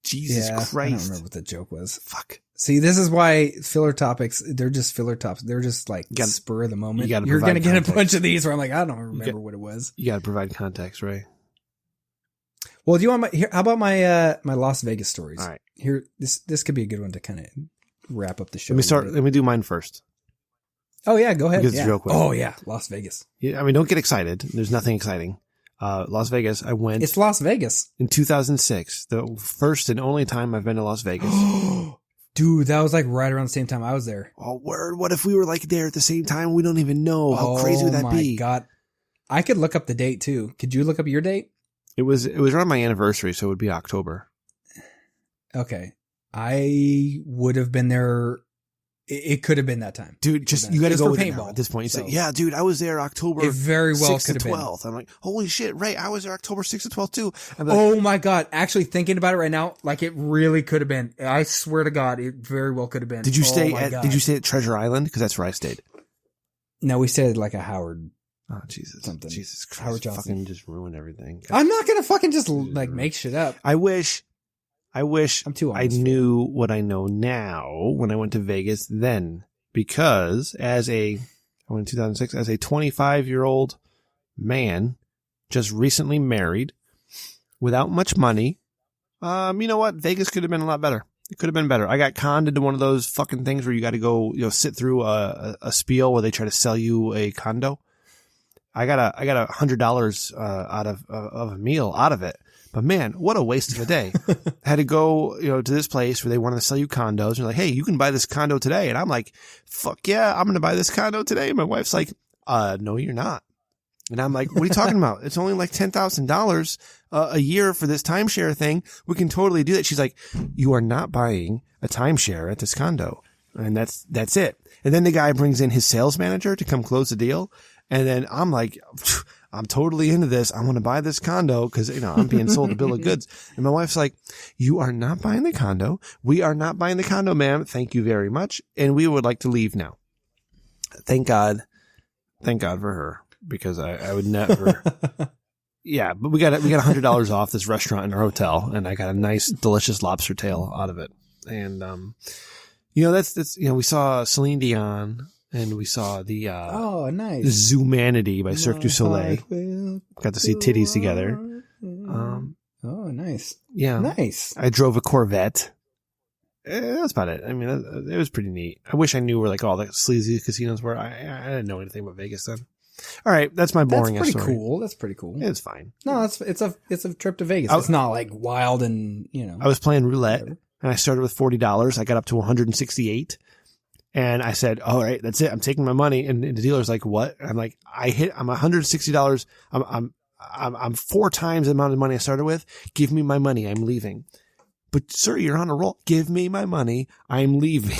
Christ. I don't remember what the joke was. Fuck. See, this is why filler topics, they're just filler topics. They're just like spur of the moment. You're going to get a bunch of these where I'm like, I don't remember what it was. You got to provide context, Ray. Well, do you want how about my Las Vegas stories? All right. Here, this could be a good one to kind of wrap up the show. Let me do mine first. Oh yeah, go ahead. It's real quick. Oh yeah, Las Vegas. Yeah, I mean, don't get excited. There's nothing exciting. Las Vegas. I went. It's Las Vegas in 2006. The first and only time I've been to Las Vegas. Dude, that was like right around the same time I was there. Oh, word. What if we were like there at the same time? We don't even know. How crazy would that be? Oh my God. I could look up the date too. Could you look up your date? It was around my anniversary, so it would be October. Okay. I would have been there. It could have been that time. Dude, you got to go with it now at this point. You say, yeah, dude, I was there October 6th to 12th. I'm like, holy shit, Ray, I was there October 6th to 12th too. Like, oh my God. Actually thinking about it right now, like it really could have been. I swear to God, it very well could have been. Did you stay at Treasure Island? Because that's where I stayed. No, we stayed at like a Howard. Oh, Jesus. Something. Jesus Christ. Howard Johnson. Fucking just ruined everything. I'm not going to fucking just like make shit up. I wish I'm too I knew what I know now when I went to Vegas then. Because I went in 2006, as a 25-year-old man, just recently married, without much money, you know what? Vegas could have been a lot better. It could have been better. I got conned into one of those fucking things where you got to go, sit through a spiel where they try to sell you a condo. I got $100 out of a meal out of it. But man, what a waste of a day. I had to go, to this place where they wanted to sell you condos. And they're like, hey, you can buy this condo today. And I'm like, fuck yeah, I'm going to buy this condo today. And my wife's like, no, you're not. And I'm like, what are you talking about? It's only like $10,000 a year for this timeshare thing. We can totally do that. She's like, you are not buying a timeshare at this condo. And that's it. And then the guy brings in his sales manager to come close the deal. And then I'm like, I'm totally into this. I want to buy this condo because, I'm being sold a bill of goods. And my wife's like, you are not buying the condo. We are not buying the condo, ma'am. Thank you very much. And we would like to leave now. Thank God for her, because I would never. Yeah, but we got $100 off this restaurant in our hotel, and I got a nice, delicious lobster tail out of it. And, that's we saw Celine Dion. And we saw the nice Zoomanity by Cirque du Soleil. Got to see titties together. Nice. Yeah. Nice. I drove a Corvette. That's about it. I mean, it was pretty neat. I wish I knew where like all the sleazy casinos were. I didn't know anything about Vegas then. All right, that's my boring story. That's pretty cool. It's fine. No, it's a trip to Vegas. It's not like wild and I was playing roulette and I started with $40. I got up to 168. And I said, all right, that's it. I'm taking my money. And the dealer's like, what? I'm like, I'm $160. I'm 4 times the amount of money I started with. Give me my money. I'm leaving. But sir, you're on a roll. Give me my money. I'm leaving.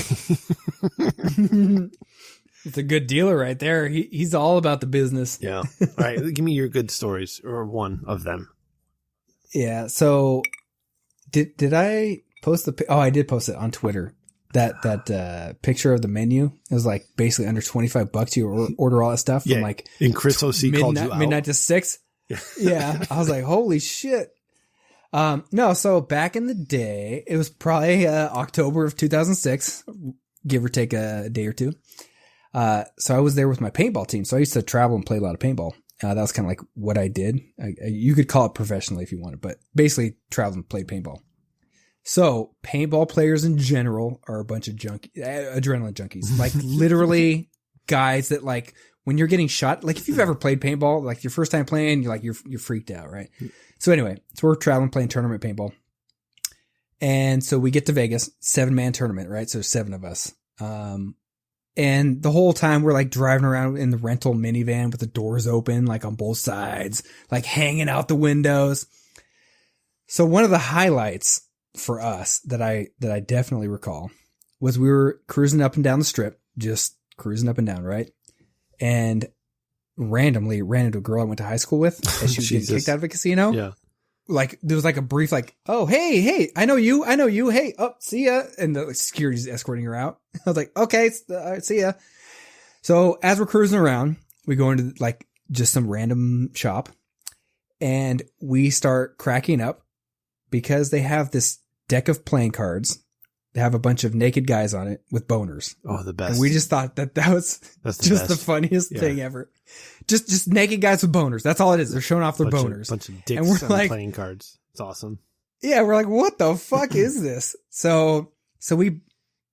It's a good dealer right there. He's all about the business. Yeah. All right. Give me your good stories, or one of them. Yeah. So did I post I did post it on Twitter. That picture of the menu is like basically under $25. You order all that stuff from like. And Chris OC called you out. Midnight to 6. Yeah. I was like, holy shit. No, so back in the day, it was probably October of 2006, give or take a day or two. So I was there with my paintball team. So I used to travel and play a lot of paintball. That was kind of like what I did. You could call it professionally if you wanted, but basically traveled and played paintball. So paintball players in general are a bunch of adrenaline junkies, like literally guys that like when you're getting shot, like if you've ever played paintball, like your first time playing, you're freaked out, right? So anyway, so we're traveling playing tournament paintball. And so we get to Vegas, 7-man tournament, right? So 7 of us. And the whole time we're like driving around in the rental minivan with the doors open, like on both sides, like hanging out the windows. So one of the highlights for us that I definitely recall was we were cruising up and down the strip, just cruising up and down, right? And randomly ran into a girl I went to high school with as she was getting kicked out of a casino. Yeah. Like there was like a brief like, oh, hey, I know you. Hey, see ya. And the security's escorting her out. I was like, okay, see ya. So as we're cruising around, we go into like just some random shop and we start cracking up because they have this deck of playing cards. They have a bunch of naked guys on it with boners. Oh, the best. And we just thought that was just the funniest thing ever. Just naked guys with boners. That's all it is. They're showing off their boners. Bunch of dicks and we're on like, playing cards. It's awesome. Yeah, we're like, what the fuck is this? So we,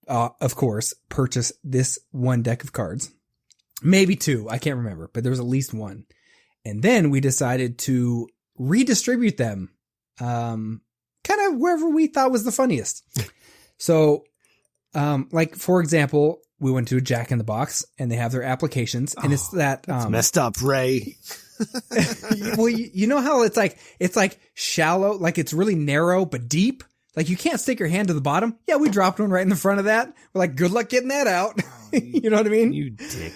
of course, purchased this one deck of cards. Maybe 2. I can't remember, but there was at least 1. And then we decided to redistribute them, kind of wherever we thought was the funniest. So, like, for example, we went to a Jack in the Box and they have their applications and it's that, It's messed up, Ray. well, you know how it's like shallow, like it's really narrow, but deep. Like you can't stick your hand to the bottom. Yeah. We dropped one right in the front of that. We're like, good luck getting that out. You know what I mean? You dick.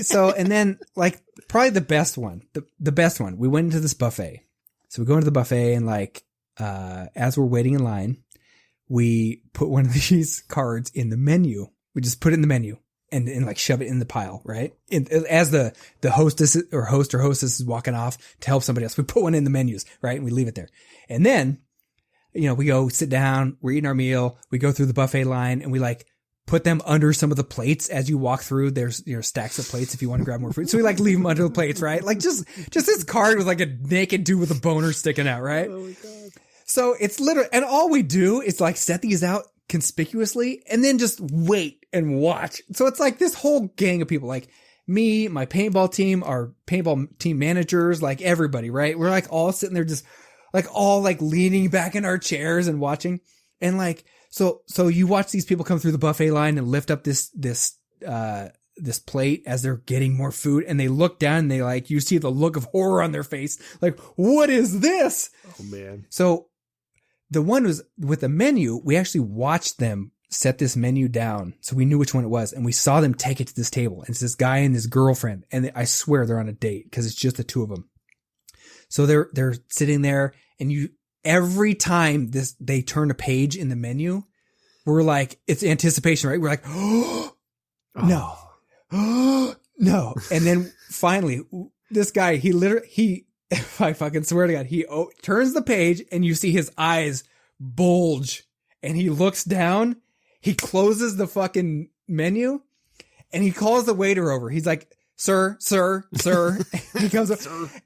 So, and then like probably the best one, the best one, we went into this buffet. So we go into the buffet and like, as we're waiting in line, we put one of these cards in the menu. We just put it in the menu and like shove it in the pile, right? As the hostess or hostess is walking off to help somebody else, we put one in the menus, right? And we leave it there. And then, you know, we go sit down, we're eating our meal, we go through the buffet line and we like put them under some of the plates as you walk through. There's, you know, stacks of plates if you want to grab more food. So we like leave them under the plates, right? Like just this card with like a naked dude with a boner sticking out, right? Oh my God. So it's literally, and all we do is like set these out conspicuously and then just wait and watch. So it's like this whole gang of people, like me, my paintball team, our paintball team managers, like everybody, right? We're like all sitting there just like all like leaning back in our chairs and watching. And like, so you watch these people come through the buffet line and lift up this plate as they're getting more food and they look down and they like, you see the look of horror on their face. Like, what is this? Oh man. So the one was with the menu. We actually watched them set this menu down. So we knew which one it was. And we saw them take it to this table. And it's this guy and his girlfriend. And I swear they're on a date because it's just the two of them. So they're sitting there and every time they turn a page in the menu, we're like, it's anticipation, right? We're like, oh, no, no. And then finally this guy, I fucking swear to God, he turns the page and you see his eyes bulge and he looks down, he closes the fucking menu and he calls the waiter over. He's like, sir. He comes up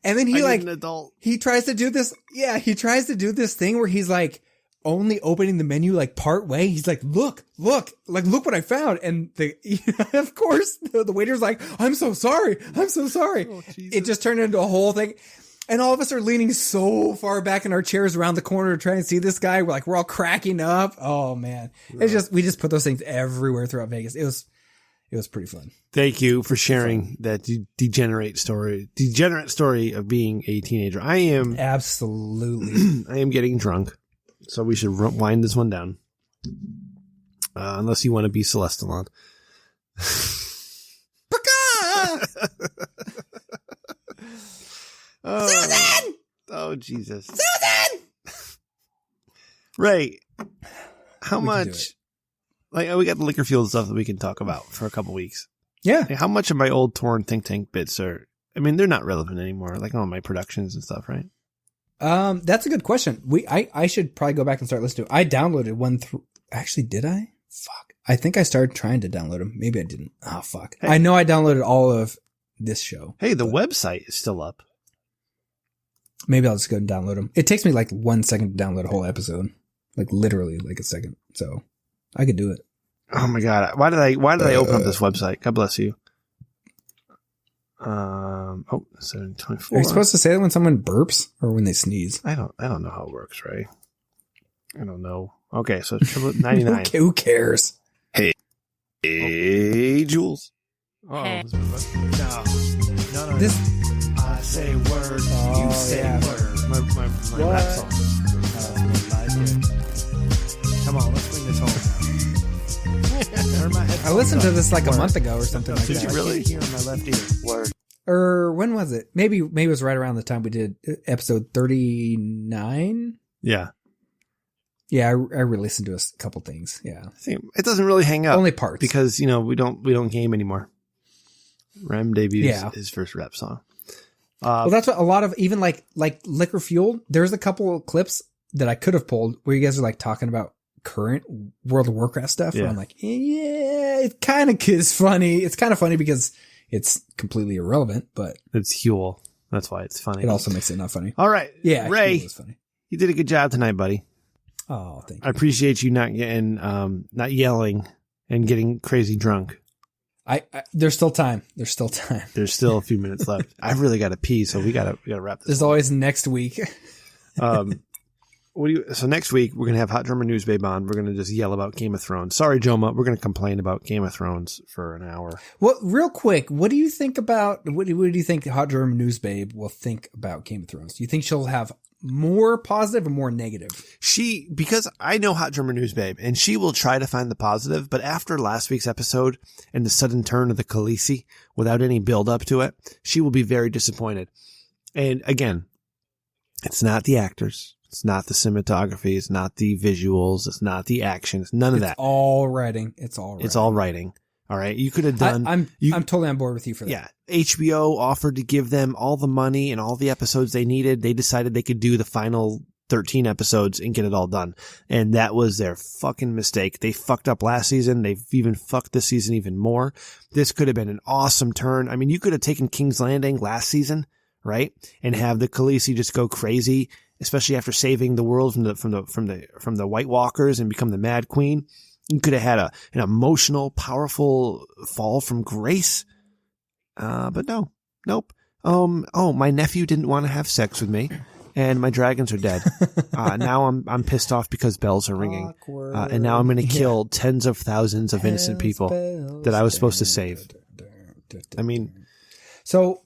and then he tries to do this. Yeah. He tries to do this thing where he's like only opening the menu like part way. He's like, look what I found. And of course the waiter's like, I'm so sorry. Oh, it just turned into a whole thing. And all of us are leaning so far back in our chairs around the corner to try and see this guy. We're all cracking up. Oh man. We just put those things everywhere throughout Vegas. It was pretty fun. Thank you for sharing that degenerate story of being a teenager. I am absolutely. I am getting drunk, so we should wind this one down. Unless you want to be Celestalon. Susan! Oh Jesus, Susan! Ray, how much? Like, we got the liquor fueled stuff that we can talk about for a couple weeks. Yeah. Like, how much of my old torn Think Tank bits are? I mean, they're not relevant anymore. Like all my productions and stuff, right? That's a good question. I should probably go back and start listening to it. I downloaded one actually, did I? Fuck. I think I started trying to download them. Maybe I didn't. Oh, fuck. Hey. I know I downloaded all of this show. Hey, the website is still up. Maybe I'll just go and download them. It takes me like 1 second to download a whole episode. Like literally like a second. So I could do it. Oh my God. Why did I open up this website? God bless you. 724. Are you supposed to say that when someone burps or when they sneeze? I don't know how it works, Ray. I don't know. Okay, so 99. Who cares? Hey, Jules. Oh, Hey. no. This I say word, you say word. My rap song. Come on, let's bring this home now. I listened to this like a month ago or something like Did that. you really? Here in my left ear. Word. Or when was it? Maybe it was right around the time we did episode 39. Yeah. Yeah, I re-listened to a couple things. Yeah, I think it doesn't really hang up. only parts because, we don't game anymore. Rem debuts Yeah. his first rap song. Well, that's what a lot of even like Liquor Fueled. There's a couple of clips that I could have pulled where you guys are like talking about current World of Warcraft stuff. Yeah. Where I'm like, yeah, it kind of is funny. It's kind of funny because it's completely irrelevant, but It's Huel. That's why it's funny. it also makes it not funny. All right. Yeah, Ray, it was funny. you did a good job tonight, buddy. Oh, thank I you. appreciate you not getting, not yelling and getting crazy drunk. I there's still time. There's still time. There's still a few minutes left. I've really got to pee, so we gotta wrap this. There's always next week. So next week we're gonna have Hot Drummer News Babe on. We're gonna just yell about Game of Thrones. Sorry, Joma, we're gonna complain about Game of Thrones for an hour. Well, real quick, what do you think about what do you think Hot German News Babe will think about Game of Thrones? Do you think she'll have more positive or more negative? Because I know Hot Drummer News Babe, and she will try to find the positive, but after last week's episode and the sudden turn of the Khaleesi without any build up to it, she will be very disappointed. And again, it's not the actors. It's not the cinematography. It's not the visuals. It's not the action. It's none of that. All writing. It's all writing. It's all writing. All right. You could have done. I'm totally on board with you for that. Yeah. HBO offered to give them all the money and all the episodes they needed. They decided they could do the final 13 episodes and get it all done. And that was their fucking mistake. They fucked up last season. They've even fucked this season even more. This could have been an awesome turn. I mean, you could have taken King's Landing last season, right? And have the Khaleesi just go crazy, especially after saving the world from the White Walkers and become the Mad Queen. You could have had an emotional, powerful fall from grace. But no, nope. My nephew didn't want to have sex with me, and my dragons are dead. Now I'm pissed off because bells are ringing. And now I'm going to kill tens of thousands of innocent people that I was supposed to save. I mean, so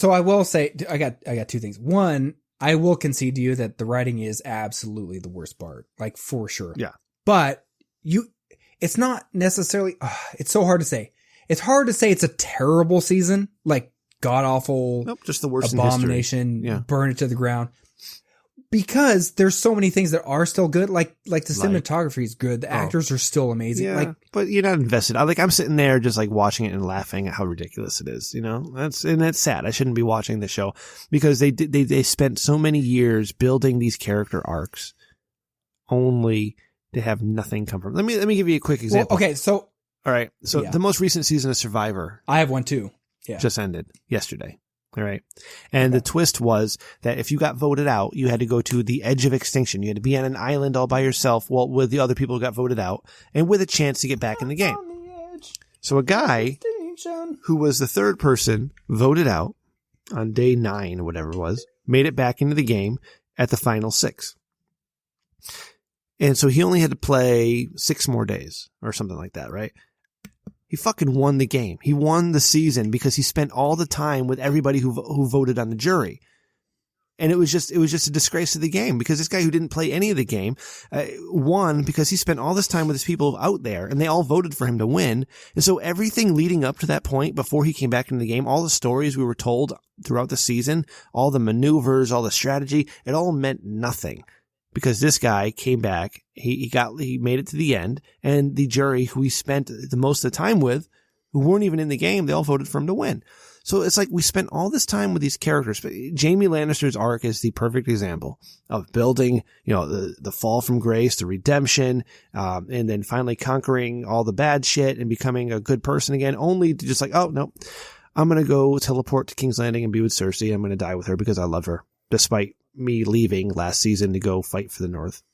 I will say, I got two things. One, I will concede to you that the writing is absolutely the worst part, like for sure. Yeah. But it's not necessarily, it's so hard to say. It's hard to say it's a terrible season, like god awful. Nope, just the worst abomination, in history. Yeah. Burn it to the ground. Because there's so many things that are still good, like the cinematography is good, the actors are still amazing. Yeah, but you're not invested. I'm sitting there just like watching it and laughing at how ridiculous it is. That's sad. I shouldn't be watching the show because they spent so many years building these character arcs, only to have nothing come from. Let me give you a quick example. Well, okay, so all right, so the most recent season of Survivor, I have one too. Yeah, just ended yesterday. All right. And the twist was that if you got voted out, you had to go to the edge of extinction. You had to be on an island all by yourself with the other people who got voted out and with a chance to get back in the game. So a guy who was the third person voted out on day 9 or whatever it was, made it back into the game at the final 6. And so he only had to play 6 more days or something like that, right? He fucking won the game. He won the season because he spent all the time with everybody who voted on the jury. And it was just a disgrace to the game because this guy who didn't play any of the game won because he spent all this time with his people out there and they all voted for him to win. And so everything leading up to that point before he came back into the game, all the stories we were told throughout the season, all the maneuvers, all the strategy, it all meant nothing. Because this guy came back, he made it to the end, and the jury who he spent the most of the time with, who weren't even in the game, they all voted for him to win. So it's like we spent all this time with these characters. But Jaime Lannister's arc is the perfect example of building, the fall from grace, the redemption, and then finally conquering all the bad shit and becoming a good person again, only to just like, oh no, I'm going to go teleport to King's Landing and be with Cersei. I'm going to die with her because I love her, despite me leaving last season to go fight for the North.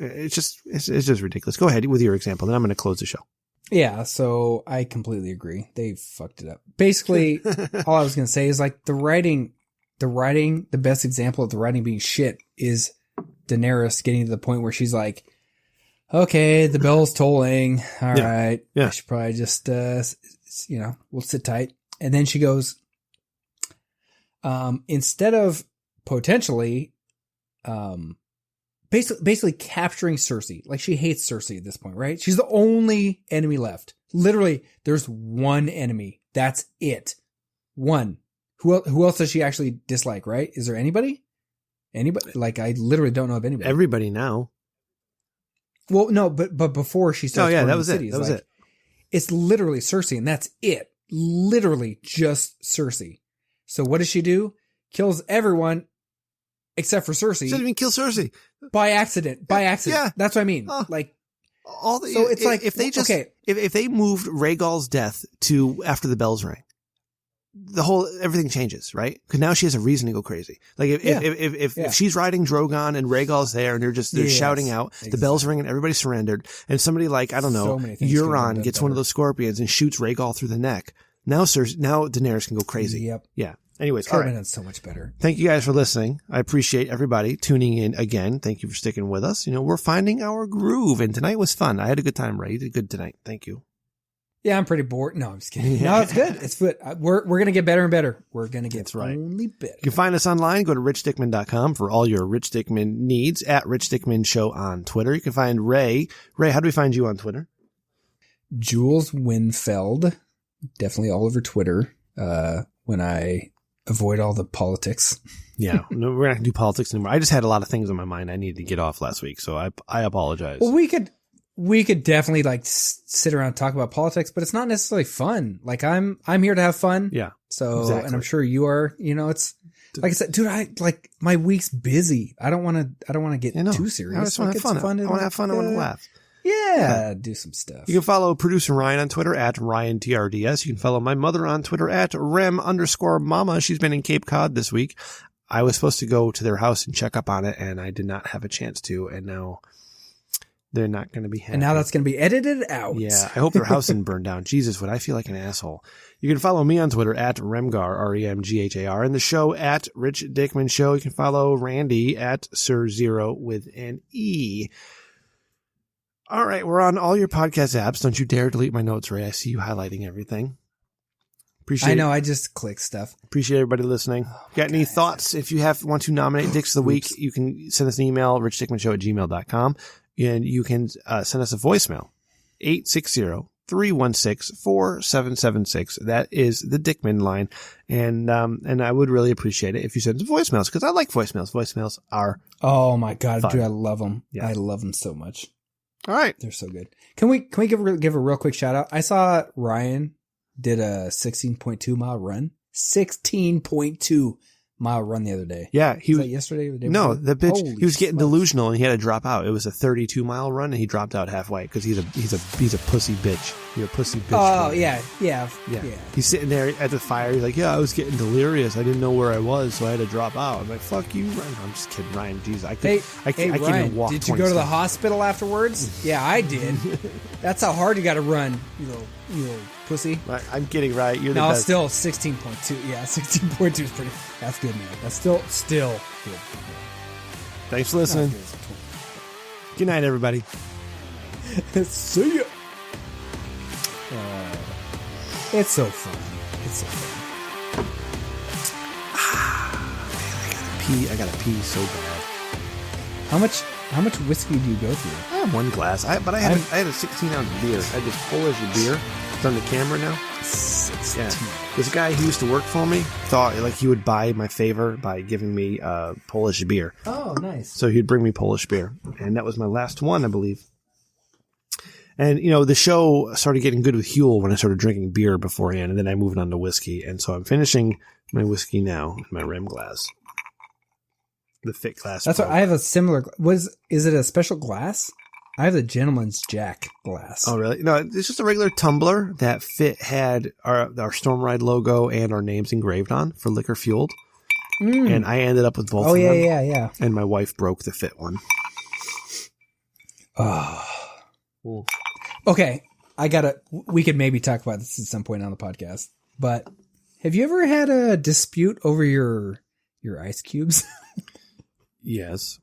It's just ridiculous. Go ahead with your example, then I'm going to close the show. Yeah, so I completely agree. They fucked it up. Basically, all I was going to say is like the writing, the best example of the writing being shit is Daenerys getting to the point where she's like, okay, the bell's tolling. All right. Yeah. I should probably just, we'll sit tight. And then she goes, instead of potentially, basically capturing Cersei. Like she hates Cersei at this point, right? She's the only enemy left. Literally, there's one enemy. That's it. One. Who else does she actually dislike, right? Is there anybody? Anybody? Like I literally don't know of anybody. Everybody now. Well, no, but before she starts that burning was cities, it. That was it. It's literally Cersei, and that's it. Literally just Cersei. So what does she do? Kills everyone except for Cersei. She didn't even kill Cersei By accident. Yeah. That's what I mean. Like all the, so it's like if they just if they moved Rhaegal's death to after the bells rang, everything changes, right? Because now she has a reason to go crazy. Like if she's riding Drogon and Rhaegal's there and they're shouting out, the bells ring and everybody surrendered, and somebody like I don't know, Euron gets one of those scorpions and shoots Rhaegal through the neck. Now Daenerys can go crazy. Yep. Yeah. Anyways, all right. Done so much better. Thank you guys for listening. I appreciate everybody tuning in again. Thank you for sticking with us. We're finding our groove, and tonight was fun. I had a good time, Ray. You did good tonight. Thank you. Yeah, I'm pretty bored. No, I'm just kidding. No, it's good. It's good. We're going to get better and better. We're going to get only better. You can find us online. Go to richdickman.com for all your Rich Dickman needs, at Rich Dickman Show on Twitter. You can find Ray. Ray, how do we find you on Twitter? Jules Winfeld. Definitely all over Twitter. When I avoid all the politics. Yeah, no, we're not going to do politics anymore. I just had a lot of things on my mind I needed to get off last week, so I apologize. Well, we could definitely like sit around and talk about politics, but it's not necessarily fun. Like I'm here to have fun. Yeah. So, exactly. And I'm sure you are, it's like I said, dude, my week's busy. I don't want to get too serious. I just want to have fun. I want to have fun. I want to laugh. Yeah, do some stuff. You can follow producer Ryan on Twitter at RyanTRDS. You can follow my mother on Twitter at Rem_Mama. She's been in Cape Cod this week. I was supposed to go to their house and check up on it, and I did not have a chance to, and now they're not going to be happy. And now that's going to be edited out. Yeah, I hope their house didn't burn down. Jesus, would I feel like an asshole. You can follow me on Twitter at Remgar, REMGHAR, and the show at Rich Dickman Show. You can follow Randy at Sir Zero with an E. All right, we're on all your podcast apps. Don't you dare delete my notes, Ray. I see you highlighting everything. I know, I just click stuff. Appreciate everybody listening. Got any thoughts? If you want to nominate Dicks of the Week, you can send us an email, richdickmanshow@gmail.com, and you can send us a voicemail, 860-316-4776. That is the Dickman line, and I would really appreciate it if you send us voicemails, because I like voicemails. Voicemails are my God, fun. Dude, I love them. Yeah. I love them so much. All right. They're so good. Can we give a real quick shout out? I saw Ryan did a 16.2 mile run. 16.2 mile run the other day. Yeah. Was that yesterday or the day No, before? the bitch, Holy he was getting smokes. delusional and he had to drop out. It was a 32-mile run and he dropped out halfway because he's a pussy bitch. You're a pussy bitch. Oh, man. yeah. He's sitting there at the fire. He's like, yeah, I was getting delirious. I didn't know where I was, so I had to drop out. I'm like, fuck you, Ryan. I'm just kidding, Ryan. Jeez, I can't Ryan, even walk. Did you go to the hospital afterwards? Yeah, I did. That's how hard you got to run, you little pussy. I'm kidding, right? You're the No, best. still 16.2. Yeah, 16.2 is pretty. That's good, man. That's still good. Thanks for listening. Good night, everybody. See ya. It's so fun. I gotta pee so bad. How much whiskey do you go through? I have one glass. But I had a 16-ounce beer. I just Polish beer. It's on the camera now. 16. Yeah. This guy who used to work for me thought like he would buy my favor by giving me Polish beer. Oh, nice. So he'd bring me Polish beer. And that was my last one, I believe. And, the show started getting good with Huel when I started drinking beer beforehand, and then I moved on to whiskey. And so I'm finishing my whiskey now in my Rem glass. The thick glass. That's what I have a similar. Is it a special glass? I have the Gentleman's Jack glass. Oh, really? No, it's just a regular tumbler that had our Storm Ride logo and our names engraved on for liquor fueled. And I ended up with both of them. Oh, yeah. And my wife broke the fit one. Oh. Okay. we could maybe talk about this at some point on the podcast, but have you ever had a dispute over your ice cubes? Yes.